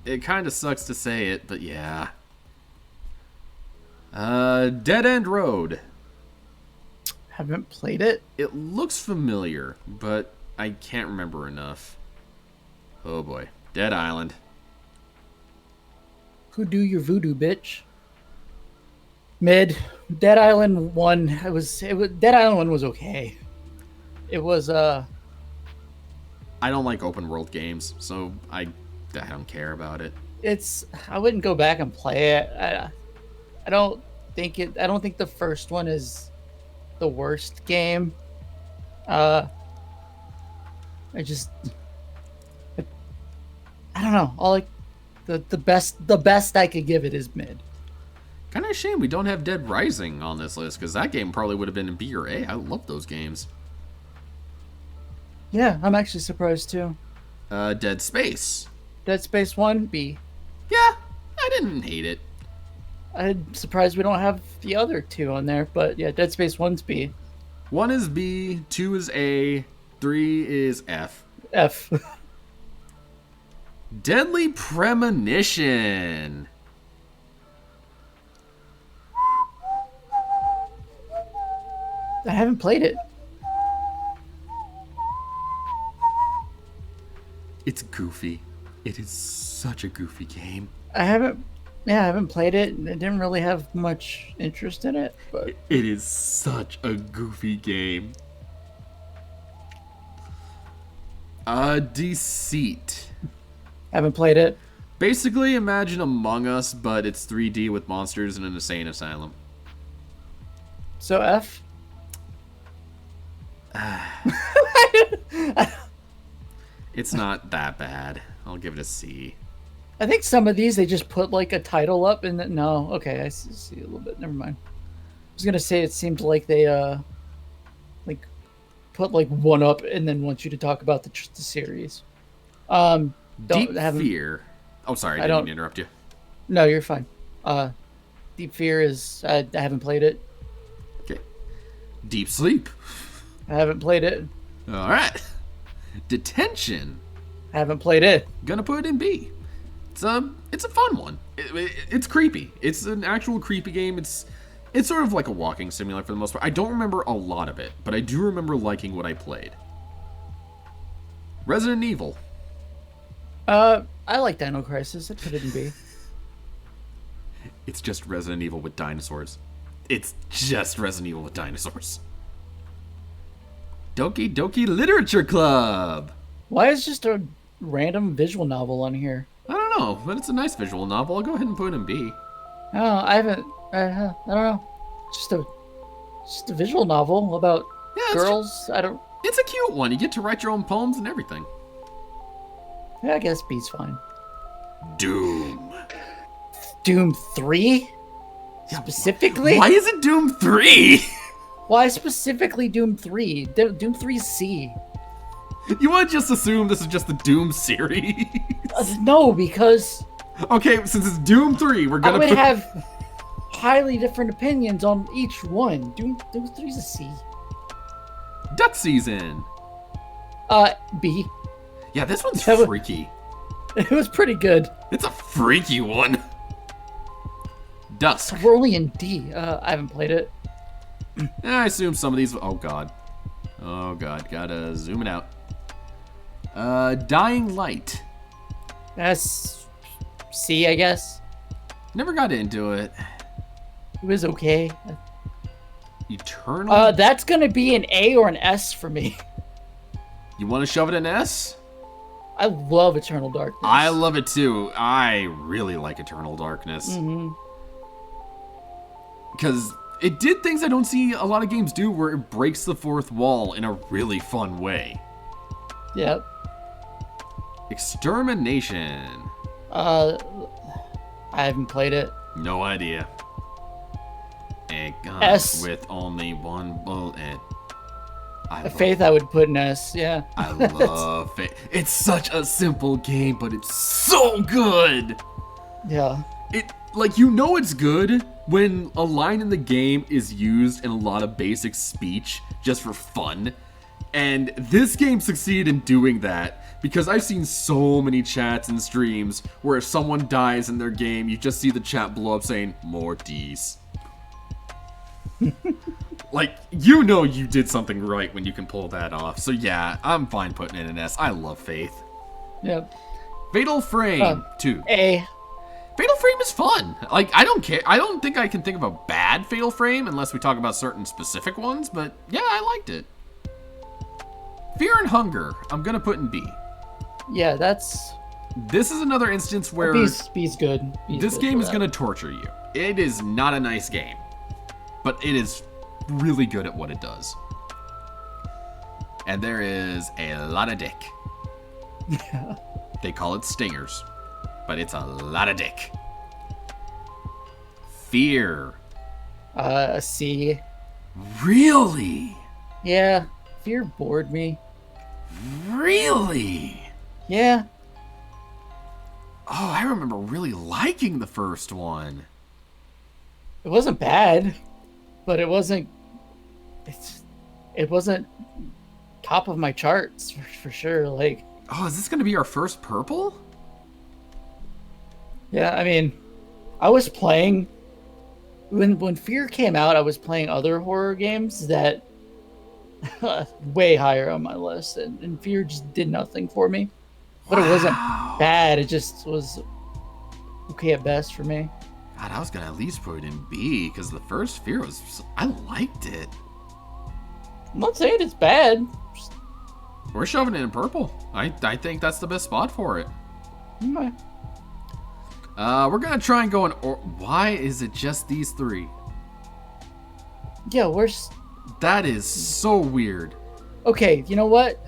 It kind of sucks to say it, but yeah. Dead End Road. Haven't played it. It looks familiar, but I can't remember enough. Oh boy. Dead Island. Who do your voodoo, bitch? Mid. Dead Island 1. Dead Island 1 was okay. It was I don't like open world games, so I don't care about it. I wouldn't go back and play it. I don't think the first one is the worst game. I don't know. The best I could give it is mid. Kind of a shame we don't have Dead Rising on this list, because that game probably would have been in B or A. I love those games. Yeah, I'm actually surprised too. Dead Space. Dead Space 1, B. Yeah, I didn't hate it. I'm surprised we don't have the other two on there, but yeah, Dead Space 1's B. 1 is B, 2 is A, 3 is F. F. Deadly Premonition. I haven't played it. It's goofy. It is such a goofy game. I haven't played it. I didn't really have much interest in it, but it is such a goofy game. Deceit. Haven't played it. Basically, imagine Among Us, but it's 3D with monsters in an insane asylum. So F? It's not that bad. I'll give it a C. I think some of these they just put like a title up and then, no, okay, I see a little bit. Never mind. I was gonna say it seemed like they like put like one up and then want you to talk about the series. Deep Fear. Oh, sorry, I didn't mean to interrupt you. No, you're fine. Deep Fear is I haven't played it. Okay. Deep Sleep. I haven't played it. All right. Detention. I haven't played it. Gonna put it in B. It's a fun one. It's creepy. It's an actual creepy game. It's sort of like a walking simulator for the most part. I don't remember a lot of it, but I do remember liking what I played. Resident Evil. I like Dino Crisis. I'd put it in B. It's just Resident Evil with dinosaurs. It's just Resident Evil with dinosaurs. Doki Doki Literature Club. Why is just a random visual novel on here? I don't know, but it's a nice visual novel. I'll go ahead and put it in B. Oh, I haven't. I don't know. Just a visual novel about girls. I don't. It's a cute one. You get to write your own poems and everything. Yeah, I guess B's fine. Doom. Doom 3? Specifically? Why is it Doom 3? Why specifically Doom 3? Doom 3 is C. You want to just assume this is just the Doom series? No, because... Okay, since it's Doom 3, we're gonna I would have highly different opinions on each one. Doom 3 is a C. Duck Season. B. Yeah, this one's freaky. It was pretty good. It's a freaky one. Dusk. We're only in D. I haven't played it. I assume some of these... Oh, God. Oh, God. Gotta zoom it out. Dying Light. That's C, I guess. Never got into it. It was okay. Eternal? That's gonna be an A or an S for me. You want to shove it in S? I love Eternal Darkness. I love it too. I really like Eternal Darkness. Because it did things I don't see a lot of games do, where it breaks the fourth wall in a really fun way. Yep. Extermination. I haven't played it. No idea. A gun S. with only one bullet. Faith, I would put in S. Yeah. I love Faith. It's such a simple game, but it's so good. Yeah. Like, you know it's good when a line in the game is used in a lot of basic speech just for fun. And this game succeeded in doing that, because I've seen so many chats and streams where if someone dies in their game, you just see the chat blow up saying, "More D's." Like, you know you did something right when you can pull that off. So yeah, I'm fine putting it in S. I love Faith. Yep. Fatal Frame 2. A. Fatal Frame is fun. Like, I don't care. I don't think I can think of a bad Fatal Frame unless we talk about certain specific ones, but yeah, I liked it. Fear and Hunger, I'm gonna put in B. Yeah, that's... This is another instance where... B's good. This game is gonna torture you. It is not a nice game, but it is really good at what it does. And there is a lot of dick. Yeah. They call it stingers, but it's a lot of dick. Fear. A C. Really? Yeah. Fear bored me. Really? Yeah. Oh, I remember really liking the first one. It wasn't bad, but it wasn't... It wasn't top of my charts, for sure. Like... Oh, is this going to be our first purple? Yeah, I mean, I was playing... When Fear came out, I was playing other horror games that... way higher on my list, and Fear just did nothing for me. But It wasn't bad, it just was okay at best for me. God, I was gonna at least put it in B, because the first Fear was... I liked it. I'm not saying it's bad. We're shoving it in purple. I think that's the best spot for it. Okay. We're gonna try and go in... Why is it just these three? Yeah, where's... That is so weird. Okay, you know what?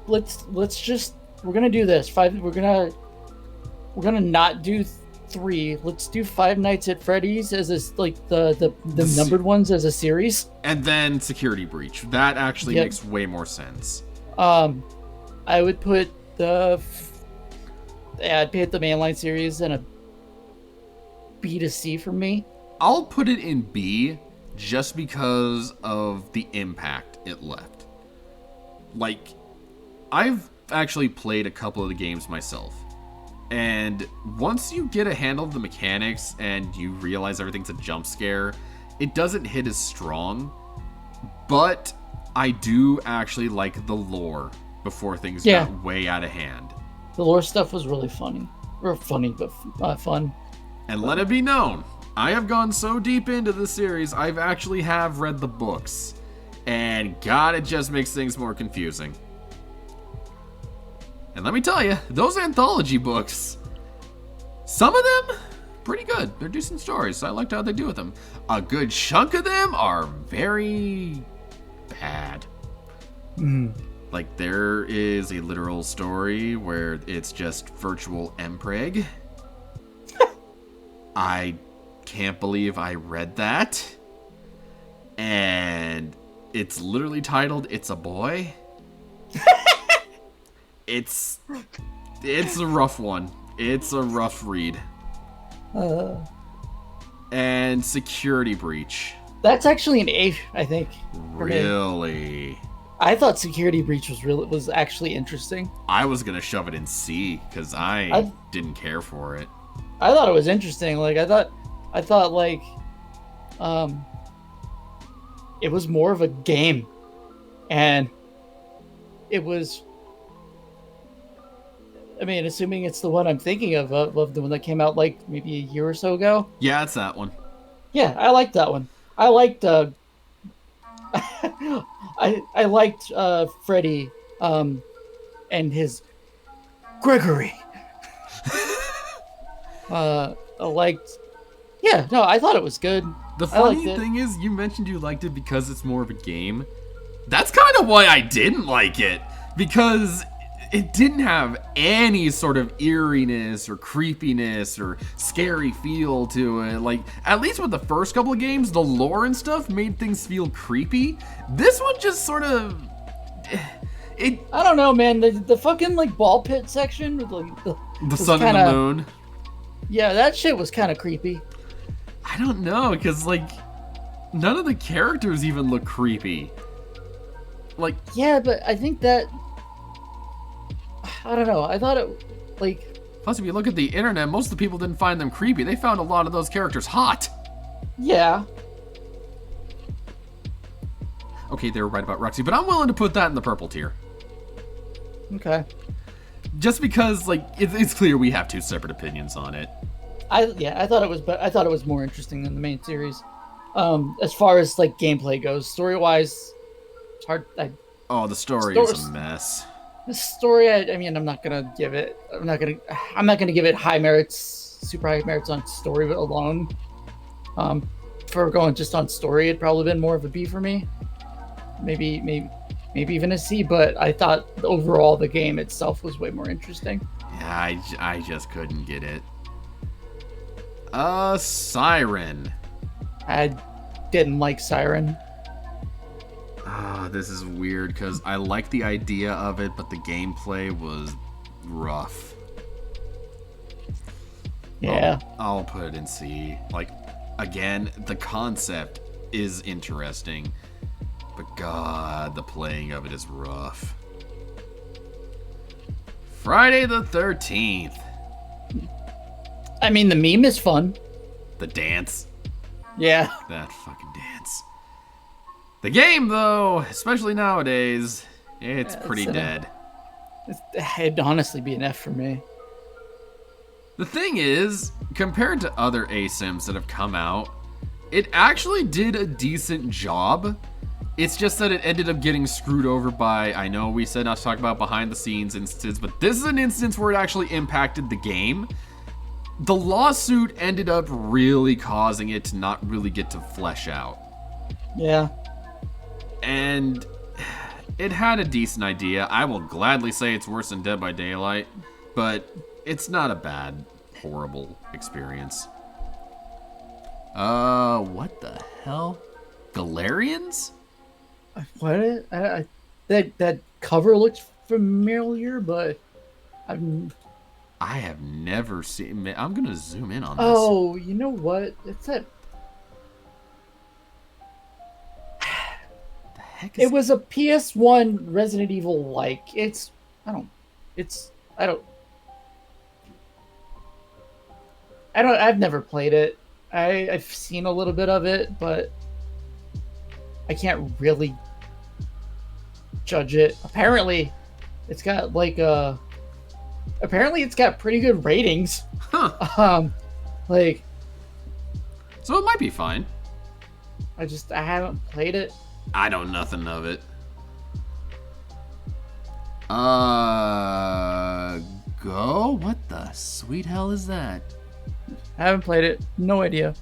Let's just we're gonna do this. We're gonna not do 3. Let's do Five Nights at Freddy's as like the numbered ones as a series. And then Security Breach. That actually makes way more sense. I would put I'd put the mainline series in a B to C for me. I'll put it in B just because of the impact it left. Like, I've actually played a couple of the games myself. And once you get a handle of the mechanics and you realize everything's a jump scare, it doesn't hit as strong. But I do actually like the lore before things got way out of hand. The lore stuff was really funny. Or funny, but fun. And let it be known, I have gone so deep into the series, I've actually have read the books. And God, it just makes things more confusing. And let me tell you, those anthology books, some of them, pretty good. They're decent stories, so I liked how they do with them. A good chunk of them are very bad. Like, there is a literal story where it's just virtual Mpreg. I can't believe I read that. And it's literally titled It's a Boy. It's a rough one. It's a rough read. And Security Breach. That's actually an A, I think. Really? I thought Security Breach was actually interesting. I was gonna shove it in C because I didn't care for it. I thought it was interesting. Like I thought like, it was more of a game, and it was. I mean, assuming it's the one I'm thinking of the one that came out like maybe a year or so ago. Yeah, it's that one. Yeah, I liked that one. I liked I liked Freddy and his Gregory. I thought it was good. The funny thing is, you mentioned you liked it because it's more of a game. That's kind of why I didn't like it, because it didn't have any sort of eeriness or creepiness or scary feel to it. Like, at least with the first couple of games, the lore and stuff made things feel creepy. This one just sort of... I don't know, man. The fucking, like, ball pit section with, like, the sun and the moon. Yeah, that shit was kind of creepy. I don't know, because, like, none of the characters even look creepy. Like... Yeah, but I think that... I don't know. I thought it, like... Plus, if you look at the internet, most of the people didn't find them creepy. They found a lot of those characters hot. Yeah. Okay, they were right about Rexy, but I'm willing to put that in the purple tier. Okay. Just because, like, it's clear we have two separate opinions on it. I thought it was more interesting than the main series. As far as, like, gameplay goes, story-wise, it's hard. The story is a mess. The story, I mean, I'm not gonna give it high merits, super high merits on story alone. For going just on story, it'd probably been more of a B for me. Maybe even a C. But I thought overall the game itself was way more interesting. Yeah, I just couldn't get it. Siren. I didn't like Siren. This is weird because I like the idea of it, but the gameplay was rough. Yeah. I'll put it in C. Like, again, the concept is interesting, but God, the playing of it is rough. Friday the 13th. I mean, the meme is fun. The dance. Yeah. That fucking dance. The game, though, especially nowadays, it's pretty dead. It'd honestly be an F for me. The thing is, compared to other ASIMs that have come out, it actually did a decent job. It's just that it ended up getting screwed over by, I know we said not to talk about behind the scenes instances, but this is an instance where it actually impacted the game. The lawsuit ended up really causing it to not really get to flesh out. Yeah. And It had a decent idea. I will gladly say it's worse than Dead by Daylight, but it's not a bad, horrible experience. What the hell? Galarians? What? That cover looks familiar, but I have never seen. I'm gonna zoom in on this. Oh, you know what? It's that. The heck is It was a PS1 Resident Evil like. I've never played it. I've seen a little bit of it, but I can't really judge it. Apparently, it's got pretty good ratings. Huh. Like, so it might be fine. I haven't played it. I know nothing of it. Go? What the sweet hell is that? I haven't played it. No idea.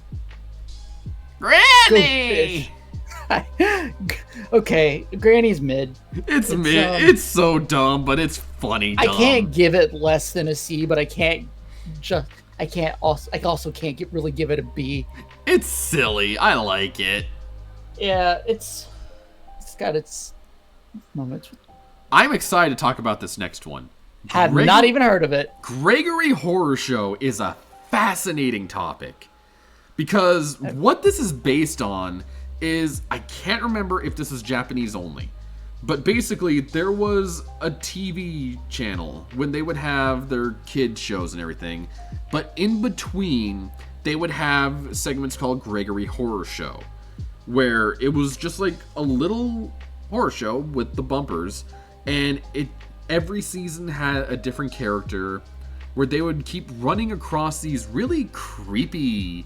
Granny! Okay, Granny's mid. It's mid. It's so dumb, but it's funny dumb. I can't give it less than a C, but I also can't really give it a B. It's silly. I like it. Yeah, it's got its moments. I'm excited to talk about this next one. Have not even heard of it. Gregory Horror Show is a fascinating topic because what this is based on is, I can't remember if this is Japanese only, but basically there was a TV channel when they would have their kid shows and everything, but in between they would have segments called Gregory Horror Show, where it was just like a little horror show with the bumpers, and every season had a different character where they would keep running across these really creepy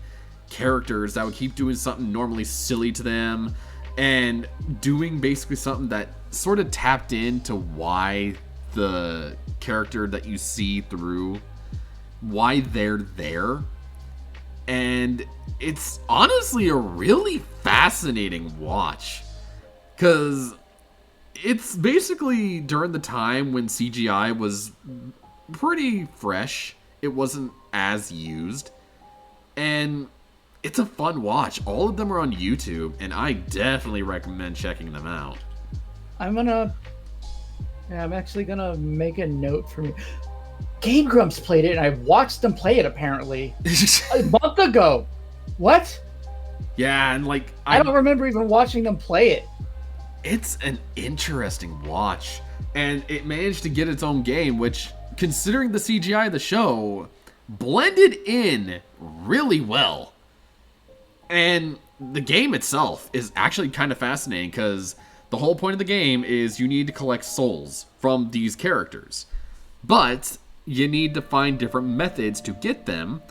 characters that would keep doing something normally silly to them and doing basically something that sort of tapped into why the character that you see through, why they're there. And it's honestly a really fascinating watch because it's basically during the time when CGI was pretty fresh. It wasn't as used, and it's a fun watch. All of them are on YouTube, and I definitely recommend checking them out. I'm actually gonna make a note for me. Game Grumps played it, and I watched them play it apparently a month ago. What? Yeah, and like I don't remember even watching them play it. It's an interesting watch, and it managed to get its own game, which, considering the CGI of the show, blended in really well. And the game itself is actually kind of fascinating because the whole point of the game is you need to collect souls from these characters. But you need to find different methods to get them.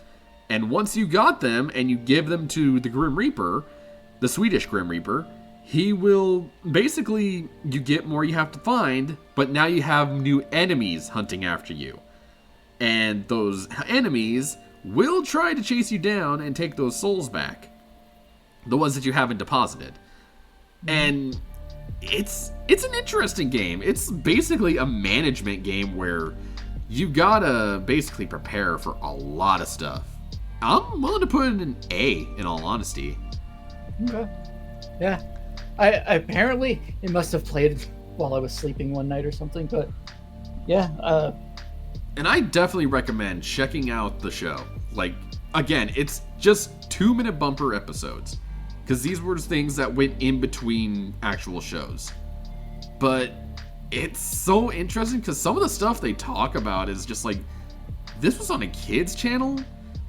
And once you got them and you give them to the Grim Reaper, the Swedish Grim Reaper, he will basically, you get more you have to find, but now you have new enemies hunting after you. And those enemies will try to chase you down and take those souls back. The ones that you haven't deposited. And it's an interesting game. It's basically a management game where you gotta basically prepare for a lot of stuff. I'm willing to put it an A, in all honesty. Okay. Yeah. I apparently it must have played while I was sleeping one night or something, but yeah. And I definitely recommend checking out the show. Like, again, it's just 2-minute bumper episodes, because these were things that went in between actual shows. But it's so interesting because some of the stuff they talk about is just like, this was on a kid's channel,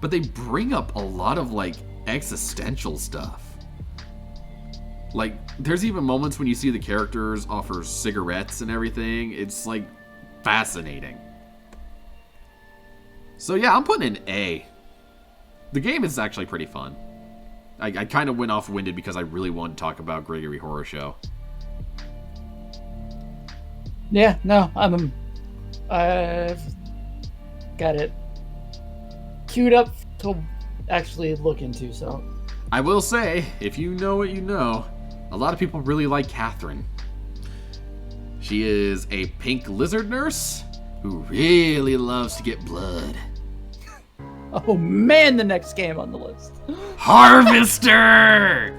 but they bring up a lot of like existential stuff. Like, there's even moments when you see the characters offer cigarettes and everything. It's like fascinating. So yeah, I'm putting an A. The game is actually pretty fun. I kind of went off-winded because I really wanted to talk about Gregory Horror Show. Yeah, no, I've got it queued up to actually look into, so. I will say, if you know what you know, a lot of people really like Catherine. She is a pink lizard nurse who really loves to get blood. Oh man, the next game on the list. Harvester!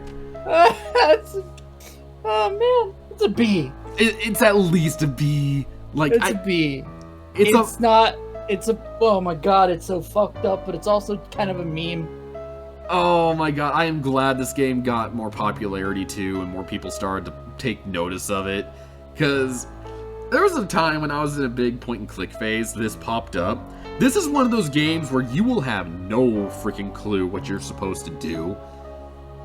Oh man, it's a B. It's at least a B. Like It's a B. It's not. It's a. Oh my god, it's so fucked up, but it's also kind of a meme. Oh my god, I am glad this game got more popularity too, and more people started to take notice of it. Because there was a time when I was in a big point-and-click phase, this popped up. This is one of those games where you will have no freaking clue what you're supposed to do.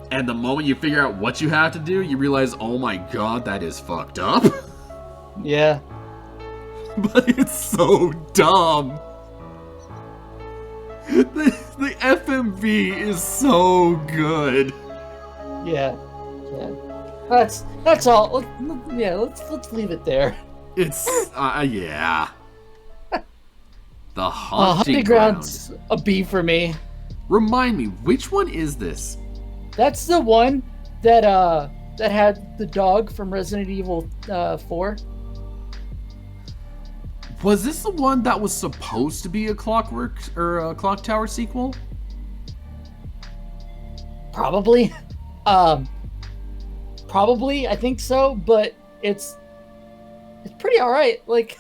And the moment you figure out what you have to do, you realize, oh my god, that is fucked up. Yeah. But it's so dumb. The FMV is so good. Yeah. That's all. Let's leave it there. It's yeah. The Haunting Ground's a B for me. Remind me, which one is this? That's the one that had the dog from Resident Evil 4. Was this the one that was supposed to be a Clockwork or a Clock Tower sequel? Probably. Probably, I think so, but it's pretty alright. Like,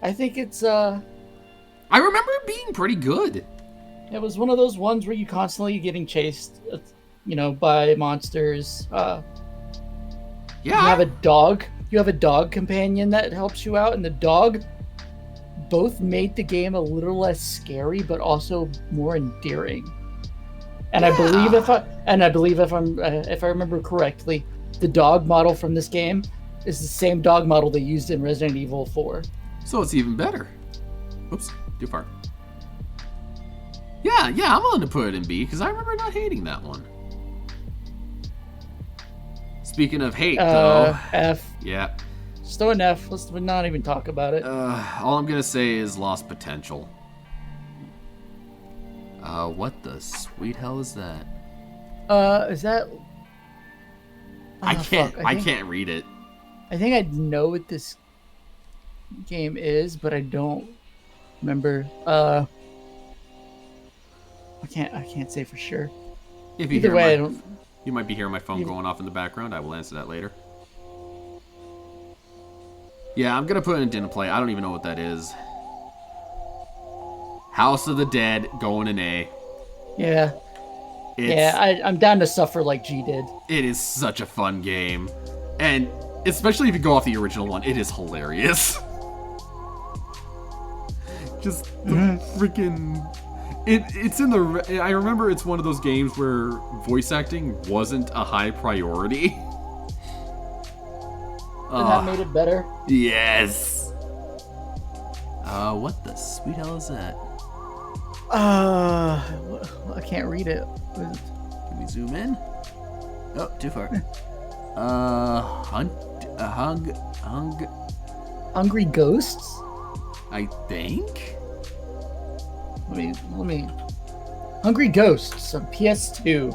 I think it's I remember it being pretty good. It was one of those ones where you constantly getting chased, by monsters. Yeah. You have a dog. You have a dog companion that helps you out, and the dog both made the game a little less scary, but also more endearing. And yeah. I believe if I remember correctly, the dog model from this game is the same dog model they used in Resident Evil 4. So it's even better. Oops, too far. Yeah, I'm willing to put it in B because I remember not hating that one. Speaking of hate, though, F. Yeah. Just throw an F. Let's not even talk about it. All I'm gonna say is lost potential. What the sweet hell is that? Is that? I can't read it. I think I know what this game is, but I don't remember. I can't say for sure. If you Either way, I don't. You might be hearing my phone going off in the background. I will answer that later. Yeah, I'm gonna put it in didn't play. I don't even know what that is. House of the Dead, going in A. Yeah. I'm down to suffer like G did. It is such a fun game. And especially if you go off the original one, it is hilarious. Just the freaking... It's in the... I remember it's one of those games where voice acting wasn't a high priority. And that made it better? Yes. What the sweet hell is that? I can't read it. Can we zoom in? Oh, too far. Hungry Ghosts? I think? Let me. Hungry Ghosts on PS2.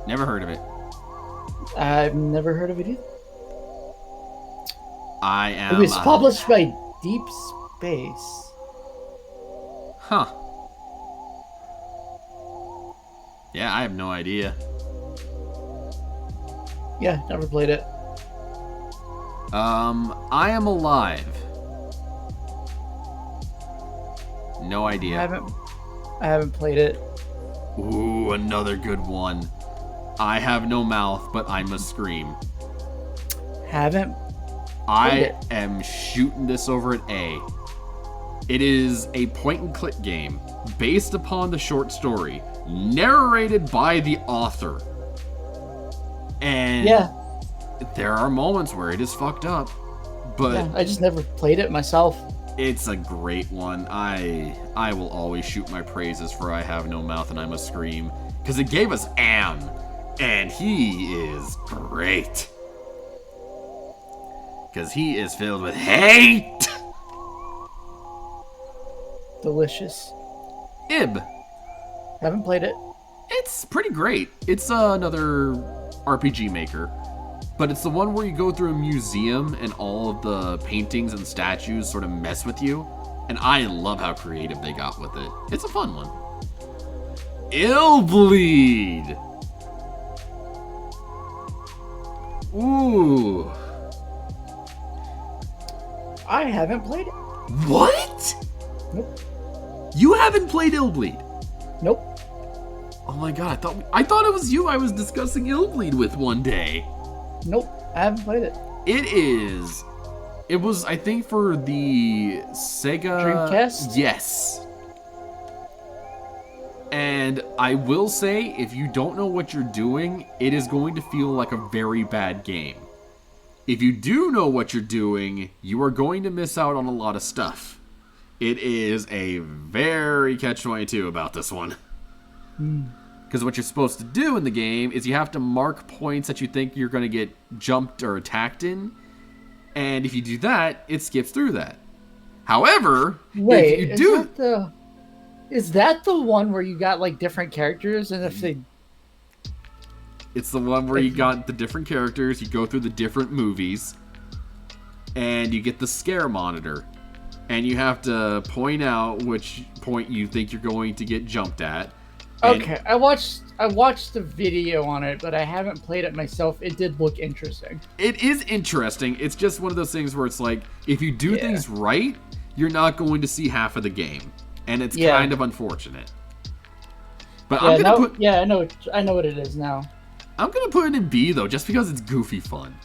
Never heard of it. I've never heard of it either. It was published by Deep Space. Huh. Yeah, I have no idea. Yeah, never played it. I Am Alive. No idea. I haven't played it. Ooh, another good one. I Have No Mouth, but I Must Scream. Haven't. I am shooting this over at A. It is a point-and-click game based upon the short story, narrated by the author. And yeah, there are moments where it is fucked up, but yeah, I just never played it myself. It's a great one. I will always shoot my praises for I Have No Mouth and I Must Scream, because it gave us Am, and he is great. Because he is filled with hate. Delicious. Ib. Haven't played it. It's pretty great. It's another RPG maker. but it's the one where you go through a museum and all of the paintings and statues sort of mess with you. And I love how creative they got with it. It's a fun one. Illbleed! Ooh. I haven't played it. What? Nope. You haven't played Illbleed? Nope. Oh my god, I thought it was you I was discussing Illbleed with one day. Nope. I haven't played it. It was, I think, for the Sega... Dreamcast? Yes. And I will say, if you don't know what you're doing, it is going to feel like a very bad game. If you do know what you're doing, you are going to miss out on a lot of stuff. It is a very catch-22 about this one. Because what you're supposed to do in the game is you have to mark points that you think you're going to get jumped or attacked in. And if you do that, it skips through that. However, wait, if you do... Is that the one where you got like different characters and if they... It's the one where you got the different characters, you go through the different movies, and you get the scare monitor. And you have to point out which point you think you're going to get jumped at. Okay, I watched the video on it, but I haven't played it myself. It did look interesting. It is interesting. It's just one of those things where it's like, if you do things right, you're not going to see half of the game. And it's kind of unfortunate. But I'm gonna put... Yeah, I know what it is now. I'm gonna put it in B, though, just because it's goofy fun.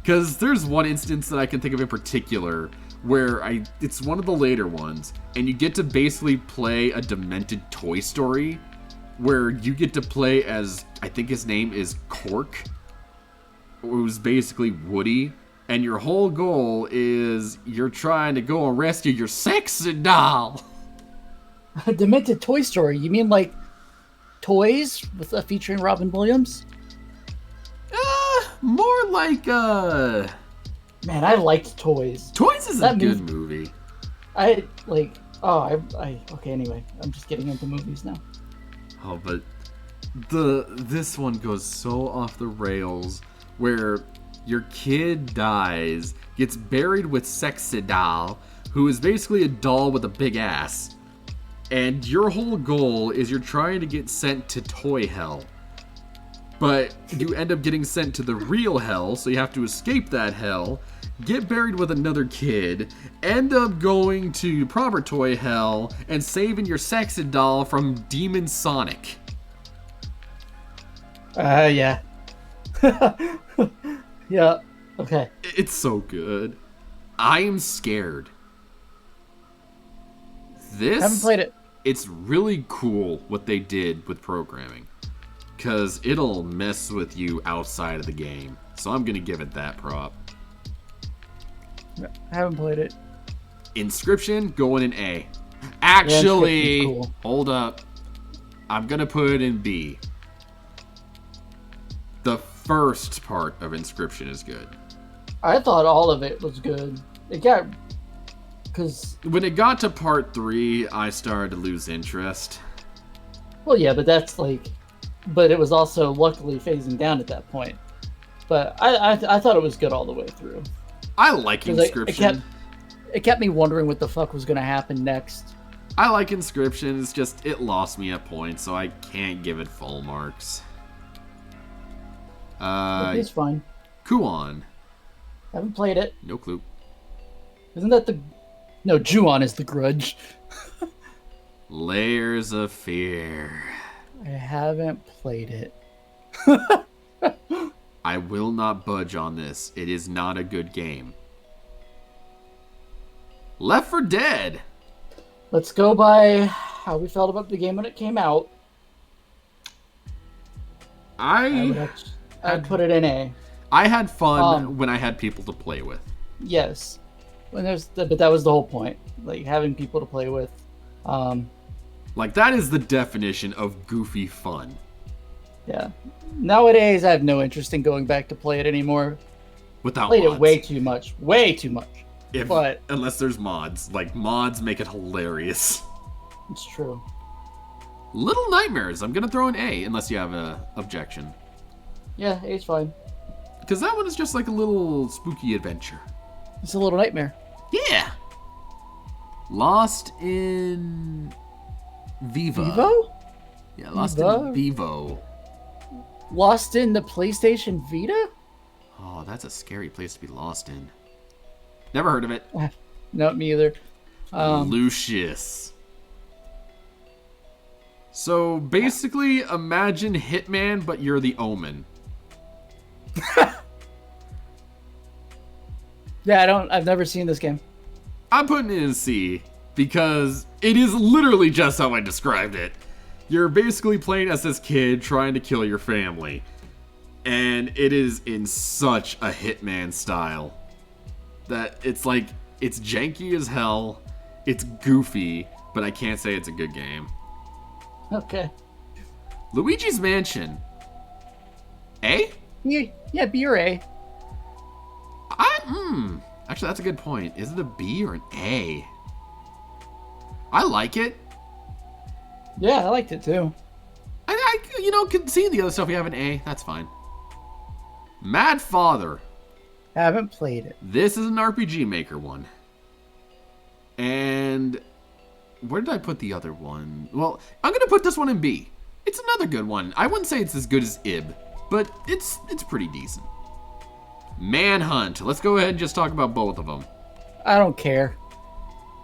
Because there's one instance that I can think of in particular where it's one of the later ones, and you get to basically play a demented Toy Story, where you get to play as, I think his name is Cork, who's basically Woody, and your whole goal is you're trying to go and rescue your sexy doll. A demented Toy Story? You mean like Toys with featuring Robin Williams? More like Man, I liked Toys. Toys is a good movie. Okay, anyway, I'm just getting into movies now. Oh, but this one goes so off the rails where your kid dies, gets buried with Sexy Doll, who is basically a doll with a big ass. And your whole goal is you're trying to get sent to Toy Hell. But you end up getting sent to the real hell, so you have to escape that hell, get buried with another kid, end up going to proper Toy Hell, and saving your sexy doll from Demon Sonic. Yeah. Yeah, okay. It's so good. I am scared. I haven't played it. It's really cool what they did with programming. Because it'll mess with you outside of the game. So I'm going to give it that prop. I haven't played it. Inscription, going in A. Actually, cool. Hold up. I'm going to put it in B. The first part of Inscription is good. I thought all of it was good. It got... When it got to part 3, I started to lose interest. Well, yeah, but that's like... But it was also luckily phasing down at that point. But I thought it was good all the way through. I like Inscription. It kept me wondering what the fuck was going to happen next. I like Inscription. It's just, it lost me at points, so I can't give it full marks. It's fine. Kuon. Haven't played it. No clue. Isn't that the... No, Ju-on is the Grudge. Layers of Fear. I haven't played it. I will not budge on this. It is not a good game. Left 4 Dead. Let's go by how we felt about the game when it came out. I'd put it in A. I had fun when I had people to play with. Yes. But that was the whole point. Like, having people to play with. Like, that is the definition of goofy fun. Yeah. Nowadays, I have no interest in going back to play it anymore. Without played mods. It way too much. Way too much. Unless there's mods. Like, mods make it hilarious. It's true. Little Nightmares. I'm going to throw an A, unless you have an objection. Yeah, A's fine. Because that one is just like a little spooky adventure. It's a little nightmare. Yeah. Lost in Viva. Vivo? Yeah, Lost Viva? in Vivo. Lost in the PlayStation Vita? Oh, that's a scary place to be lost in. Never heard of it. No, me either. Lucius. So basically, imagine Hitman, but you're the Omen. Yeah, I've never seen this game. I'm putting it in C because it is literally just how I described it. You're basically playing as this kid trying to kill your family. And it is in such a Hitman style that it's like, it's janky as hell, it's goofy, but I can't say it's a good game. Okay. Luigi's Mansion. A? Yeah, B or A. Actually, that's a good point. Is it a B or an A? I like it. Yeah, I liked it too. I can see the other stuff we have an A. That's fine. Mad Father. Haven't played it. This is an RPG Maker one. And where did I put the other one? Well, I'm going to put this one in B. It's another good one. I wouldn't say it's as good as Ib, but it's pretty decent. Manhunt. Let's go ahead and just talk about both of them. I don't care.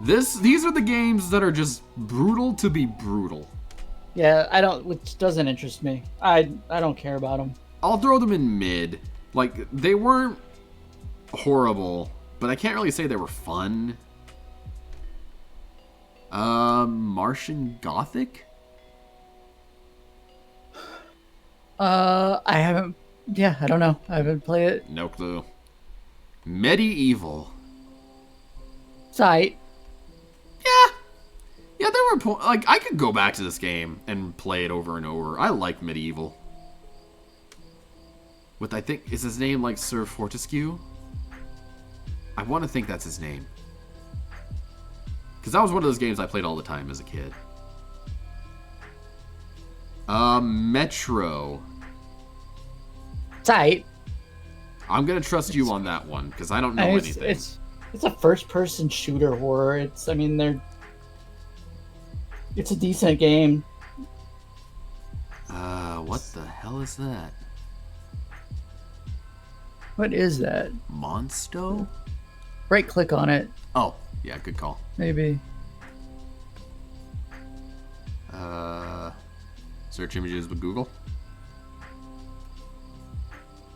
These are the games that are just brutal to be brutal. Yeah, which doesn't interest me. I don't care about them. I'll throw them in mid. Like, they weren't horrible, but I can't really say they were fun. Martian Gothic? I haven't. Yeah, I don't know. I haven't played it. No clue. Medieval. Sight. Yeah, there were like I could go back to this game and play it over and over. I like Medieval. With I think is his name like Sir Fortescue? I want to think that's his name. Because that was one of those games I played all the time as a kid. Metro. Sight. I'm gonna trust you on that one because I don't know anything. It's a first-person shooter horror. It's a decent game. What the hell is that? What is that? Monsto? Right-click on it. Oh, yeah, good call. Maybe. Search images with Google.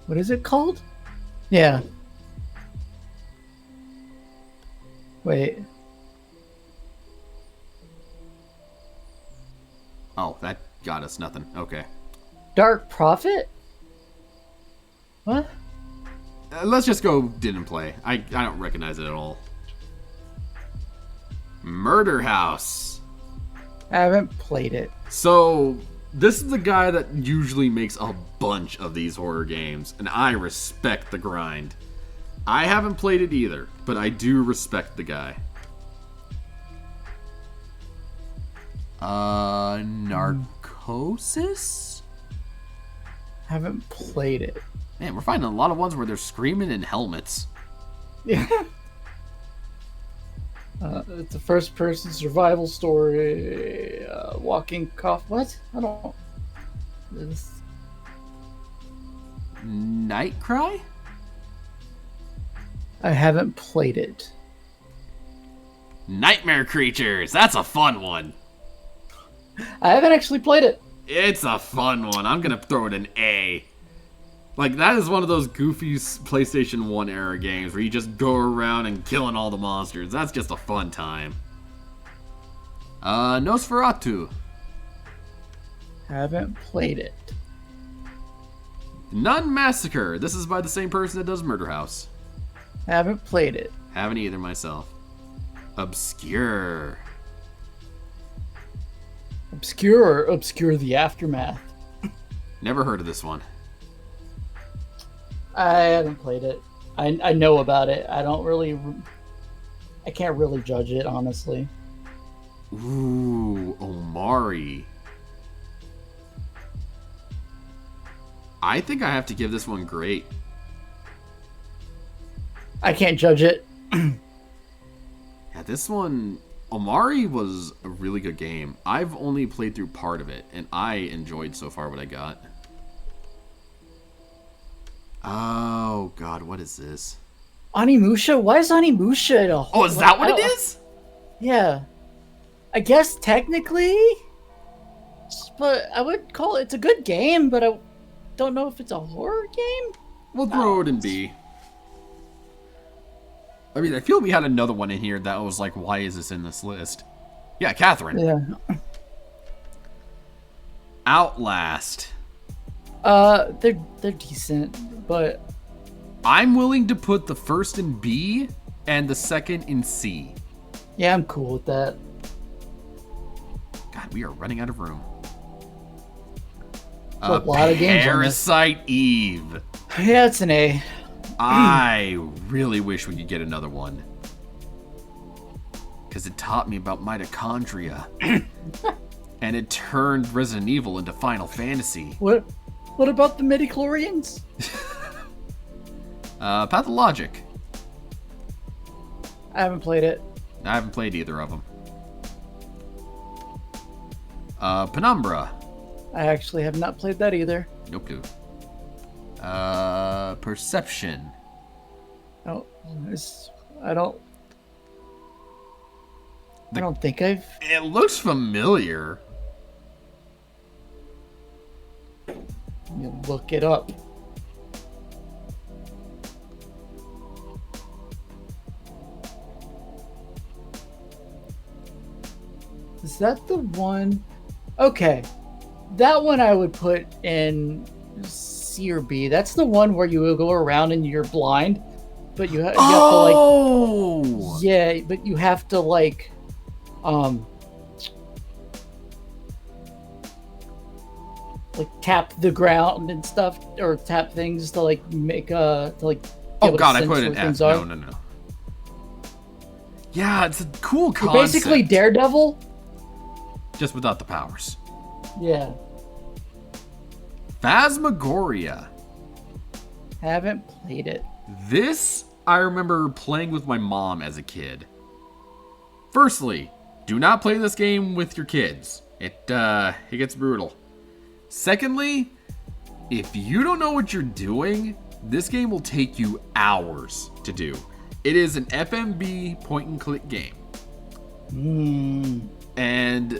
What is it called? Yeah. Wait. Oh, that got us nothing. Okay. Dark Prophet? What? Let's just go didn't play. I don't recognize it at all. Murder House. I haven't played it. So, this is the guy that usually makes a bunch of these horror games, and I respect the grind. I haven't played it either, but I do respect the guy. Narcosis? Haven't played it. Man, we're finding a lot of ones where they're screaming in helmets. Yeah. It's a first-person survival story. Walking cough. What? I don't. This. Night Cry? I haven't played it. Nightmare Creatures. That's a fun one. I haven't actually played it. It's a fun one. I'm gonna throw it an A. Like, that is one of those goofy PlayStation 1 era games where you just go around and killing all the monsters. That's just a fun time. Nosferatu. Haven't played it. Nun Massacre. This is by the same person that does Murder House. Haven't played it. Haven't either myself. Obscure. Obscure or Obscure the Aftermath? Never heard of this one. I haven't played it. I know about it. I can't really judge it, honestly. Ooh, Omari. I think I have to give this one great. I can't judge it. Yeah, this one, Omari was a really good game. I've only played through part of it, and I enjoyed so far what I got. Oh, God, what is this? Onimusha? Why is Onimusha at all? Oh, is that what it is? Yeah. I guess technically, but I would call it's a good game, but I don't know if it's a horror game. We'll throw it in B. I mean, I feel we had another one in here that was like, why is this in this list? Yeah, Catherine. Yeah. Outlast. They're decent, but I'm willing to put the first in B and the second in C. yeah, I'm cool with that. God, we are running out of room. A lot of games on this. Parasite Eve. Yeah, it's an A. I really wish we could get another one. Because it taught me about mitochondria. And it turned Resident Evil into Final Fantasy. What about the midichlorians? Pathologic. I haven't played it. I haven't played either of them. Penumbra. I actually have not played that either. No clue. Perception. Oh, I don't think I've. It looks familiar. Let me look it up. Is that the one? Okay, that one I would put in C or B. That's the one where you go around and you're blind, but you have to like. Yeah, but you have to like, like tap the ground and stuff, or tap things to like make to like. Oh God, I put it in F. No. Yeah, it's a cool concept. You're basically Daredevil. Just without the powers. Yeah. Phasmagoria. Haven't played it. This I remember playing with my mom as a kid. Firstly, do not play this game with your kids. It gets brutal. Secondly, if you don't know what you're doing, this game will take you hours to do. It is an FMV point and click game. And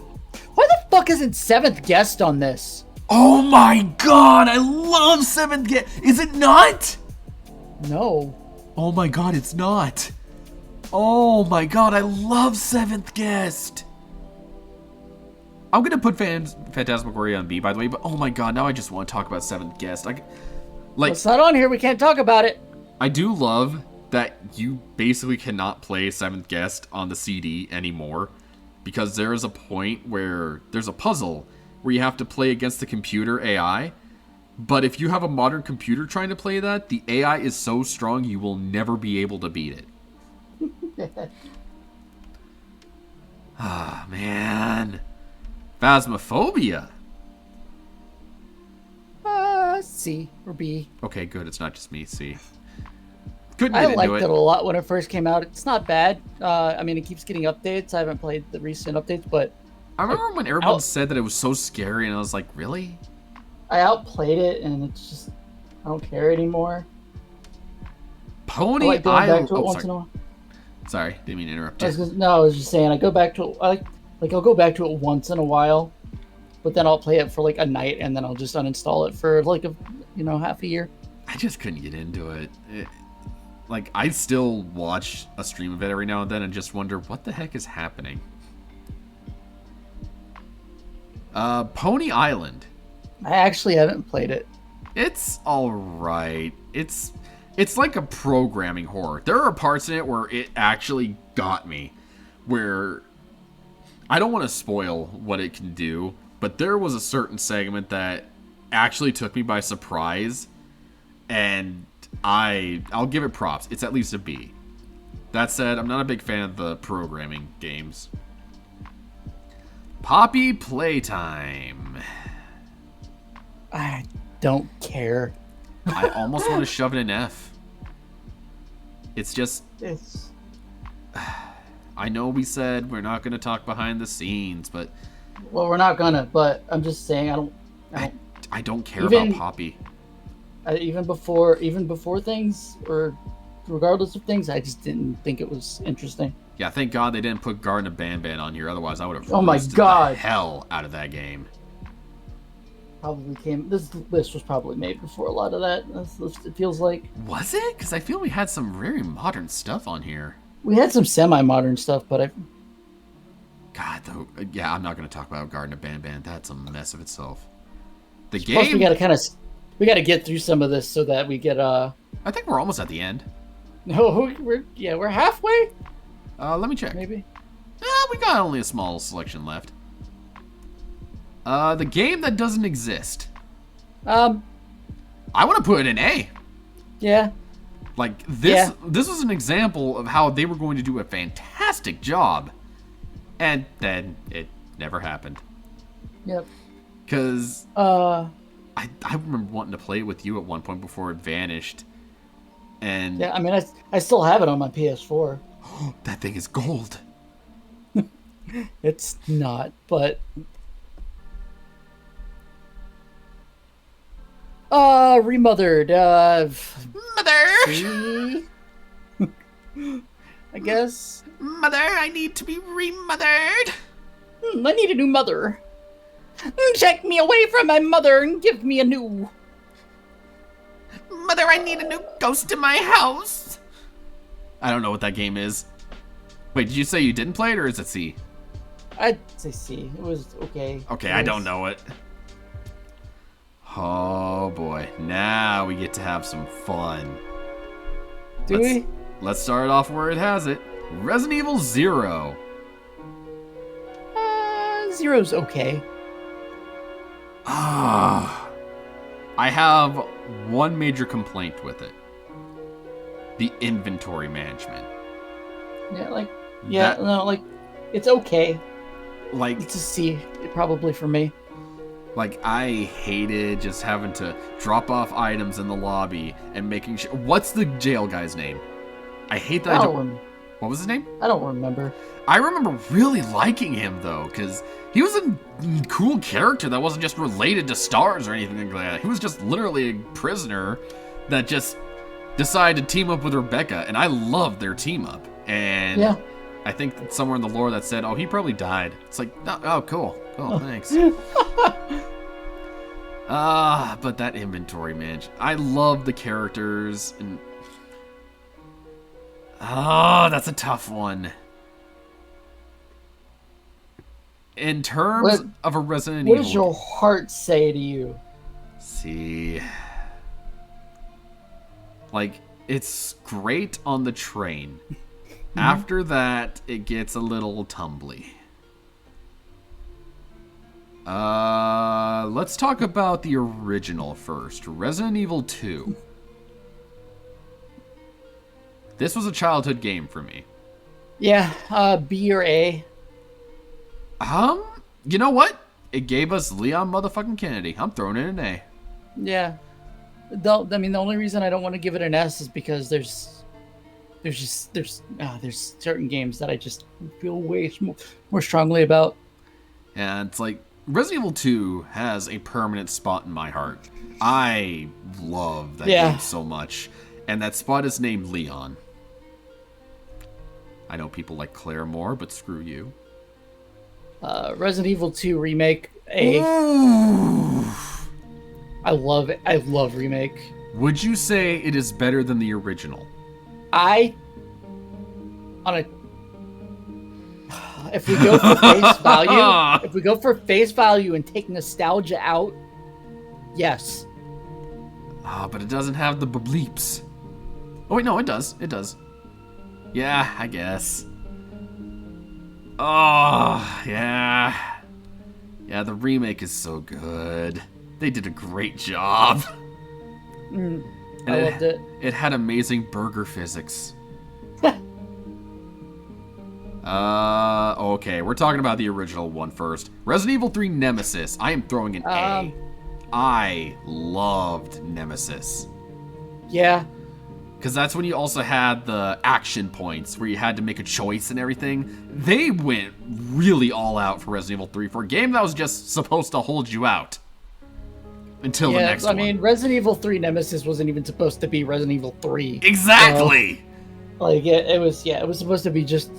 why the fuck isn't Seventh Guest on this? Oh my God, I love Seventh Guest. Is it not? No. Oh my God, it's not. Oh my God, I love Seventh Guest. I'm gonna put Phantasmagoria on B, by the way, but oh my God, now I just want to talk about Seventh Guest. Well, it's not on here. We can't talk about it. I do love that you basically cannot play Seventh Guest on the CD anymore, because there is a point where there's a puzzle where you have to play against the computer AI. But if you have a modern computer trying to play that, the AI is so strong you will never be able to beat it. Ah, man. Phasmophobia. C or B. Okay, good. It's not just me. C. Couldn't get I into liked it a lot when it first came out. It's not bad. I mean, it keeps getting updates. I haven't played the recent updates, but I remember when everyone said that it was so scary, and I was like, really? I outplayed it, and it's just I don't care anymore. Pony I like going Island. back to it once in a while. Sorry, didn't mean to interrupt you. I was just saying I go back to it. I'll go back to it once in a while, but then I'll play it for like a night, and then I'll just uninstall it for like half a year. I just couldn't get into it. Like, I still watch a stream of it every now and then and just wonder what the heck is happening. Pony Island. I actually haven't played it. It's alright. It's like a programming horror. There are parts in it where it actually got me. Where I don't want to spoil what it can do, but there was a certain segment that actually took me by surprise, and I'll give it props. It's at least a B. That said, I'm not a big fan of the programming games. Poppy Playtime. I don't care. I almost want to shove it in F. It's just... It's... I know we said we're not going to talk behind the scenes, but... Well, we're not gonna, but I'm just saying I don't care about Poppy. Even before things, or regardless of things, I just didn't think it was interesting. Yeah, thank God they didn't put Garden of Banban on here. Otherwise, I would have God, the hell out of that game. Probably came. This list was probably made before a lot of that. It feels like. Was it? Because I feel we had some very modern stuff on here. We had some semi-modern stuff, but God, though, yeah, I'm not going to talk about Garden of Banban. That's a mess of itself. The game. Plus, we got to get through some of this so that we get. I think we're almost at the end. No, we're halfway. Let me check. Maybe. We got only a small selection left. The game that doesn't exist. I want to put it in A. Yeah. Like this. Yeah. This was an example of how they were going to do a fantastic job, and then it never happened. Yep. Because I remember wanting to play it with you at one point before it vanished. And yeah, I mean, I still have it on my PS4. That thing is gold. It's not, but remothered. Mother. I guess. Mother, I need to be remothered. I need a new mother. Take me away from my mother and give me a new. Mother, I need a new ghost in my house. I don't know what that game is. Wait, did you say you didn't play it, or is it C? I'd say C. It was okay. Okay, I don't know it. Oh boy, now we get to have some fun. Let's start off where it has it. Resident Evil 0. Zero's okay. I have one major complaint with it. The inventory management. Yeah, it's okay. Like, it's a C, probably for me. Like, I hated just having to drop off items in the lobby and making sure. What's the jail guy's name? I hate that. What was his name? I don't remember. I remember really liking him, though, because he was a cool character that wasn't just related to stars or anything like that. He was just literally a prisoner that just decided to team up with Rebecca, and I loved their team up. And yeah. I think somewhere in the lore that said, oh, he probably died. It's like, oh, cool. Cool, thanks. But that inventory management. I love the characters, and that's a tough one. In terms of a Resident Evil... What does your heart say to you? See... Like, it's great on the train. After that, it gets a little tumbly. Let's talk about the original first. Resident Evil 2. This was a childhood game for me. Yeah, B or A. You know what? It gave us Leon motherfucking Kennedy. I'm throwing it an A. Yeah. The only reason I don't want to give it an S is because there's certain games that I just feel way more strongly about. And it's like, Resident Evil 2 has a permanent spot in my heart. I love that game so much. And that spot is named Leon. I know people like Claire more, but screw you. Resident Evil 2 Remake, A. Ooh. I love it. I love Remake. Would you say it is better than the original? If we go for face value, and take nostalgia out, yes. But it doesn't have the bleeps. Oh wait, no, it does. It does. Yeah, I guess. Oh, yeah. Yeah, the remake is so good. They did a great job. I loved it. It had amazing burger physics. Okay, we're talking about the original one first. Resident Evil 3 Nemesis. I am throwing an A. I loved Nemesis. Yeah. Because that's when you also had the action points where you had to make a choice and everything. They went really all out for Resident Evil 3 for a game that was just supposed to hold you out until the next one. I mean, Resident Evil 3 Nemesis wasn't even supposed to be Resident Evil 3. Exactly! So, like, it was supposed to be just...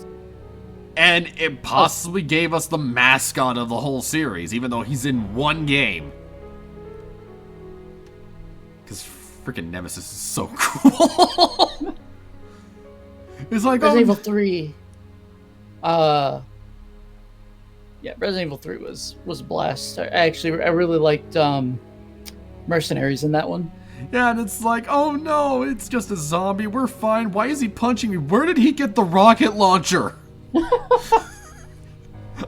And it possibly gave us the mascot of the whole series, even though he's in one game. Because freaking Nemesis is so cool. It's like Resident Evil 3. Yeah, Resident Evil 3 was a blast. I really liked Mercenaries in that one. Yeah, and it's like, oh no, it's just a zombie. We're fine. Why is he punching me? Where did he get the rocket launcher?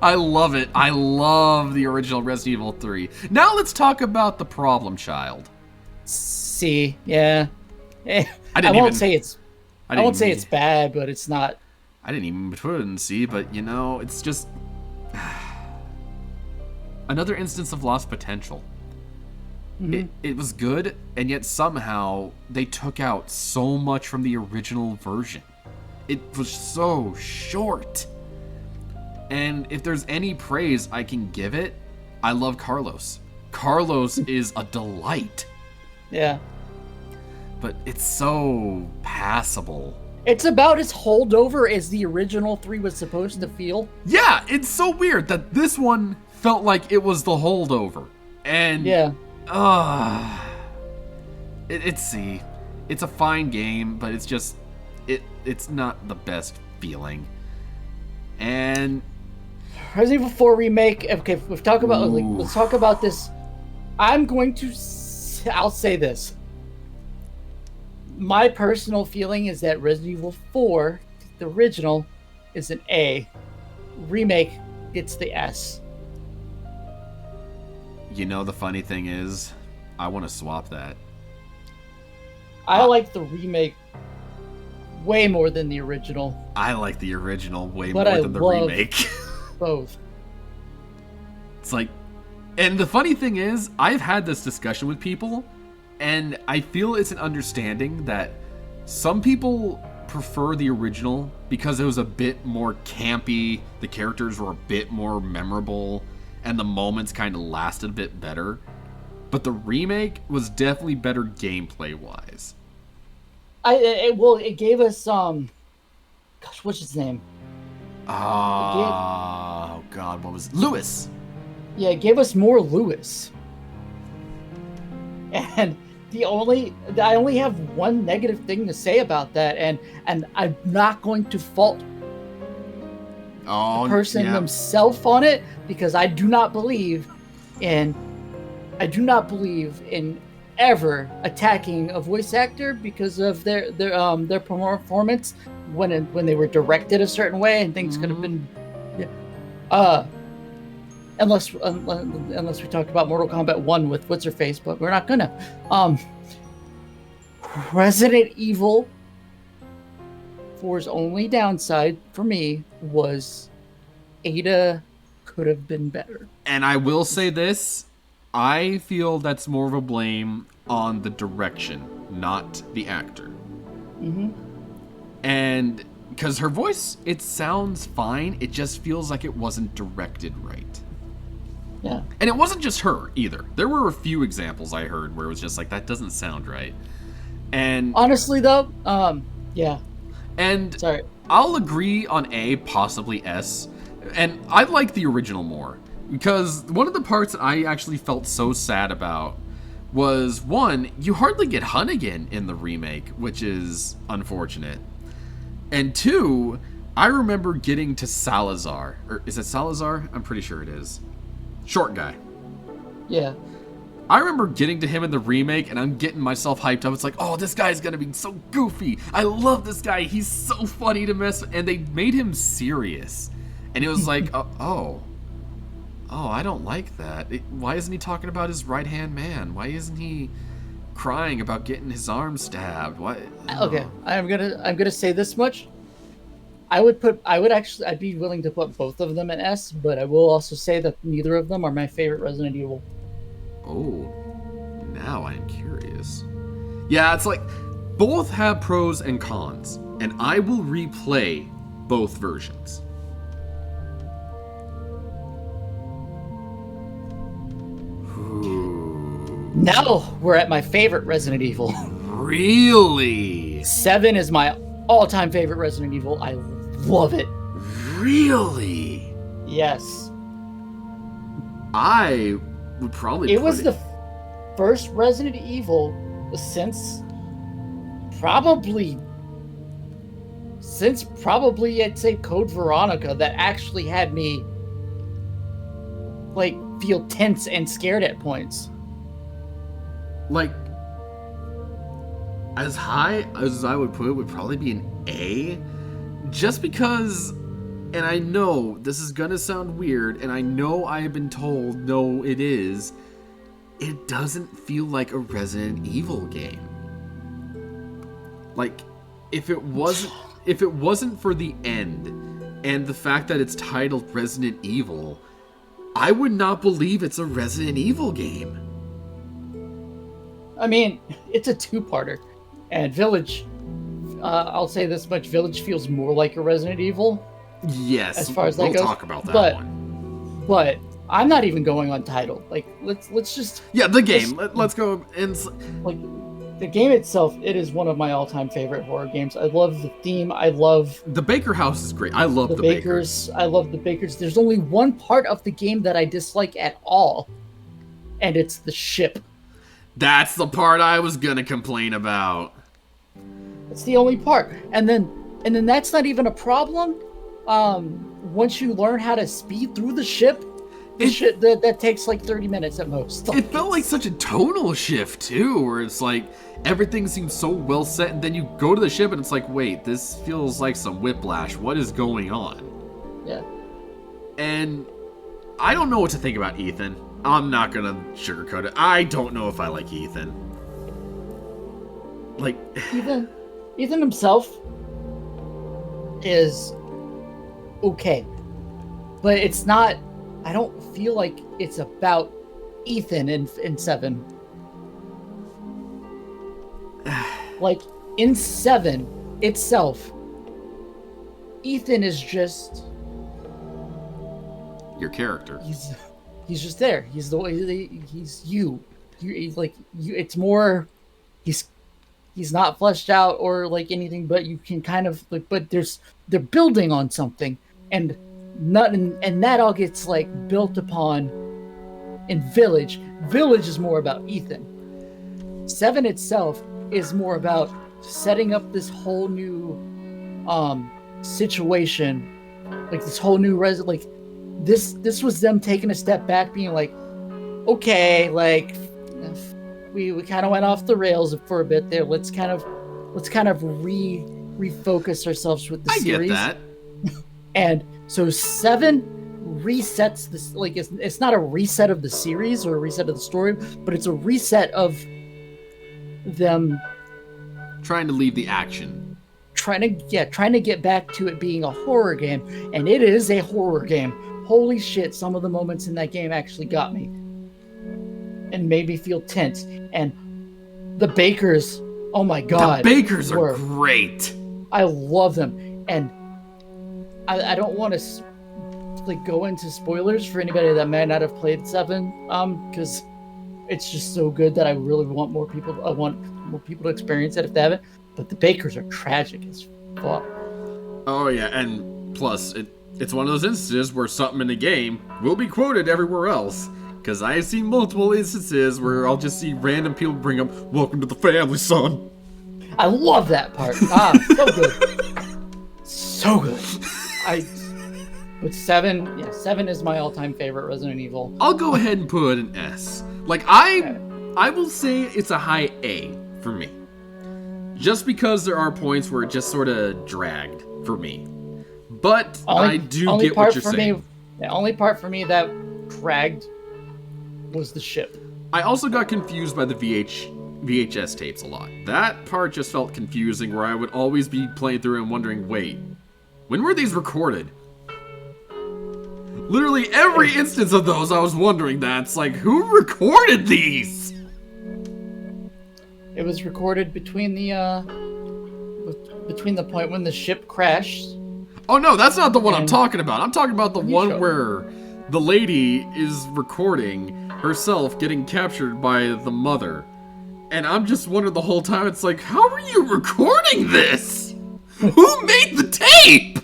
I love it. I love the original Resident Evil 3. Now let's talk about the problem child. See, yeah. I won't say it's bad, but it's not. I didn't even put it in C, but you know, it's just another instance of lost potential. Mm-hmm. It was good, and yet somehow they took out so much from the original version. It was so short. And if there's any praise I can give it, I love Carlos. Carlos is a delight. Yeah. But it's so passable. It's about as holdover as the original 3 was supposed to feel. Yeah, it's so weird that this one felt like it was the holdover. And yeah. It's a fine game, but it's just it's not the best feeling. And Resident Evil 4 remake. Okay, let's talk about let's talk about this. I'll say this. My personal feeling is that Resident Evil 4, the original, is an A. Remake gets the S. You know, the funny thing is, I want to swap that. I like the remake way more than the original. I like the original way more than the remake. Both. It's like, and the funny thing is, I've had this discussion with people, and I feel it's an understanding that some people prefer the original because it was a bit more campy, the characters were a bit more memorable, and the moments kind of lasted a bit better. But the remake was definitely better gameplay-wise. It gave us gosh, what's his name? Oh God, what was it? Lewis? Yeah, it gave us more Lewis. And I only have one negative thing to say about that, and I'm not going to fault the person himself on it, because I do not believe in ever attacking a voice actor because of their performance when they were directed a certain way and things could have been unless we talk about Mortal Kombat 1 with what's her face, but we're not gonna. Resident Evil 4's only downside for me was Ada could have been better. And I will say this, I feel that's more of a blame on the direction, not the actor. Mm-hmm. And because her voice, it sounds fine, it just feels like it wasn't directed right. Yeah. And it wasn't just her either. There were a few examples I heard where it was just like, that doesn't sound right. And honestly though, yeah. And sorry, I'll agree on A, possibly S. And I like the original more, because one of the parts that I actually felt so sad about was, one, you hardly get Hunnigan in the remake, which is unfortunate. And two, I remember getting to Salazar. Or is it Salazar? I'm pretty sure it is. Short guy. Yeah. I remember getting to him in the remake, and I'm getting myself hyped up. It's like, oh, this guy's gonna be so goofy. I love this guy. He's so funny to mess with. And they made him serious. And it was like, oh, I don't like that. Why isn't he talking about his right-hand man? Why isn't he crying about getting his arm stabbed? Why? Oh. Okay, I'm gonna say this much. I'd be willing to put both of them in S, but I will also say that neither of them are my favorite Resident Evil. Oh, now I'm curious. Yeah, it's like, Both have pros and cons, and I will replay both versions. Now we're at my favorite Resident Evil. Really? 7 is my all-time favorite Resident Evil. I love it. Really? Yes. I would probably It was the first Resident Evil since probably I'd say Code Veronica that actually had me like feel tense and scared at points. Like, as high as I would put it would probably be an A, just because, and I know this is gonna sound weird, and I know I have been told no it is, it doesn't feel like a Resident Evil game. Like, if it wasn't for the end and the fact that it's titled Resident Evil, I would not believe it's a Resident Evil game. I mean, it's a two-parter, and Village, I'll say this much, Village feels more like a Resident Evil. Yes, as far as we'll that goes. Talk about that one. But I'm not even going on title. Like, let's just... Yeah, the game. Let's go and... Like, the game itself, it is one of my all-time favorite horror games. I love the theme. I love... The Baker House is great. I love the Bakers. I love the Bakers. There's only one part of the game that I dislike at all, and it's the ship. That's the part I was gonna complain about. It's the only part. And then that's not even a problem. Once you learn how to speed through the ship, that takes like 30 minutes at most. It felt like such a tonal shift too, where it's like everything seems so well set, and then you go to the ship and it's like, wait, this feels like some whiplash. What is going on? Yeah. And I don't know what to think about Ethan. I'm not gonna sugarcoat it. I don't know if I like Ethan. Like Ethan himself is okay, but it's not. I don't feel like it's about Ethan in 7. Like in 7 itself, Ethan is just your character. He's just there. He's you. He's like you. It's more. He's not fleshed out or like anything, but you can kind of like. But they're building on something, and that all gets like built upon in Village. Village is more about Ethan. 7 itself is more about setting up this whole new situation, like this whole new like. This was them taking a step back, being like, okay, like we kind of went off the rails for a bit there. Let's kind of refocus ourselves with the series. I get that. And so 7 resets this. Like it's not a reset of the series or a reset of the story, but it's a reset of them trying to leave the action. Trying to get back to it being a horror game, and it is a horror game. Holy shit, some of the moments in that game actually got me and made me feel tense. And the Bakers, oh my god. The Bakers are great. I love them. And I don't want to like go into spoilers for anybody that might not have played 7, because it's just so good that I really want more people to experience it if they haven't. But the Bakers are tragic as fuck. Oh yeah, and plus it's one of those instances where something in the game will be quoted everywhere else. Because I have seen multiple instances where I'll just see random people bring up, "Welcome to the family, son." I love that part. So good. So good. But 7 is my all-time favorite Resident Evil. I'll go ahead and put an S. Like, I will say it's a high A for me. Just because there are points where it just sort of dragged for me. But I do get what you're saying. The only part for me that dragged was the ship. I also got confused by the VHS tapes a lot. That part just felt confusing, where I would always be playing through and wondering, wait, when were these recorded? Literally every instance of those, I was wondering that. It's like, who recorded these? It was recorded between the point when the ship crashed. Oh no, that's not the one I'm And- talking about. I'm talking about the What are you one showing? where the lady is recording herself getting captured by the mother. And I'm just wondering the whole time, it's like, how are you recording this? Who made the tape?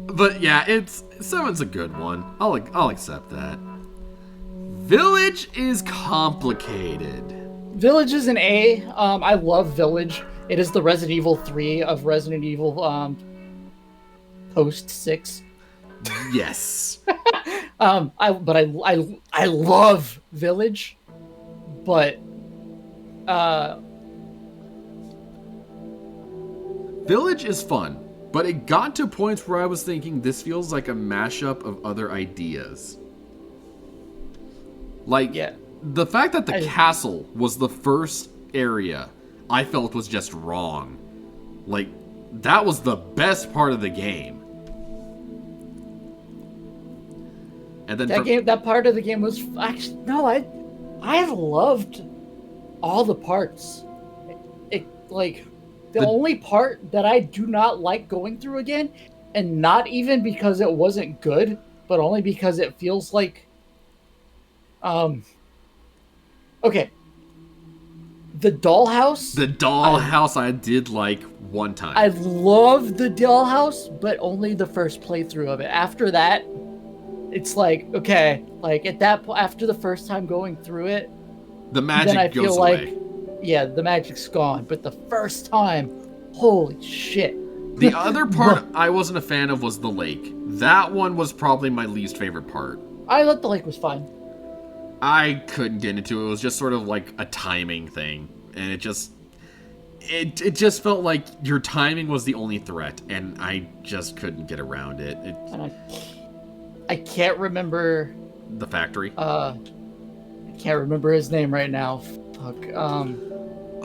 But yeah, 7's a good one. I'll accept that. Village is complicated. Village is an A. I love Village. It is the Resident Evil 3 of Resident Evil post 6. Yes. I love Village, but Village is fun, but it got to points where I was thinking this feels like a mashup of other ideas. Like, yeah, the fact that the castle was the first area I felt was just wrong. Like, that was the best part of the game. And then that part of the game was actually no. I have loved all the parts. The only part that I do not like going through again, and not even because it wasn't good, but only because it feels like, okay. The dollhouse. The dollhouse I did like one time. I loved the dollhouse, but only the first playthrough of it. After that, it's like, okay, like after the first time going through it, the magic then I goes feel away. like, yeah, the magic's gone. But the first time, holy shit. The other part I wasn't a fan of was the lake. That one was probably my least favorite part. I thought the lake was fine. I couldn't get into it. It was just sort of like a timing thing. And it just felt like your timing was the only threat. And I just couldn't get around it. And I can't remember... The factory? I can't remember his name right now. Fuck.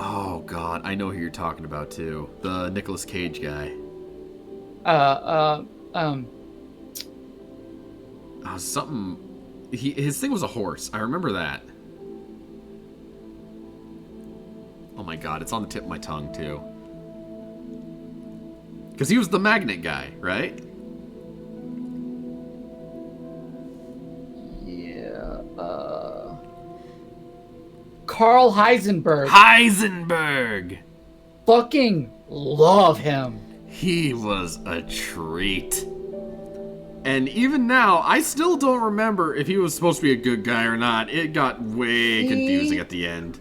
Oh, God. I know who you're talking about, too. The Nicolas Cage guy. Something... His thing was a horse. I remember that. Oh my god, it's on the tip of my tongue, too. Because he was the magnet guy, right? Yeah, Carl Heisenberg. Heisenberg! Fucking love him. He was a treat. And even now, I still don't remember if he was supposed to be a good guy or not. It got way confusing at the end.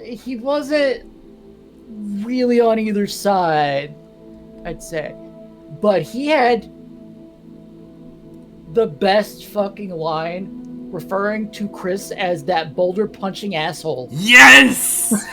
He wasn't really on either side, I'd say. But he had the best fucking line referring to Chris as that boulder punching asshole. Yes!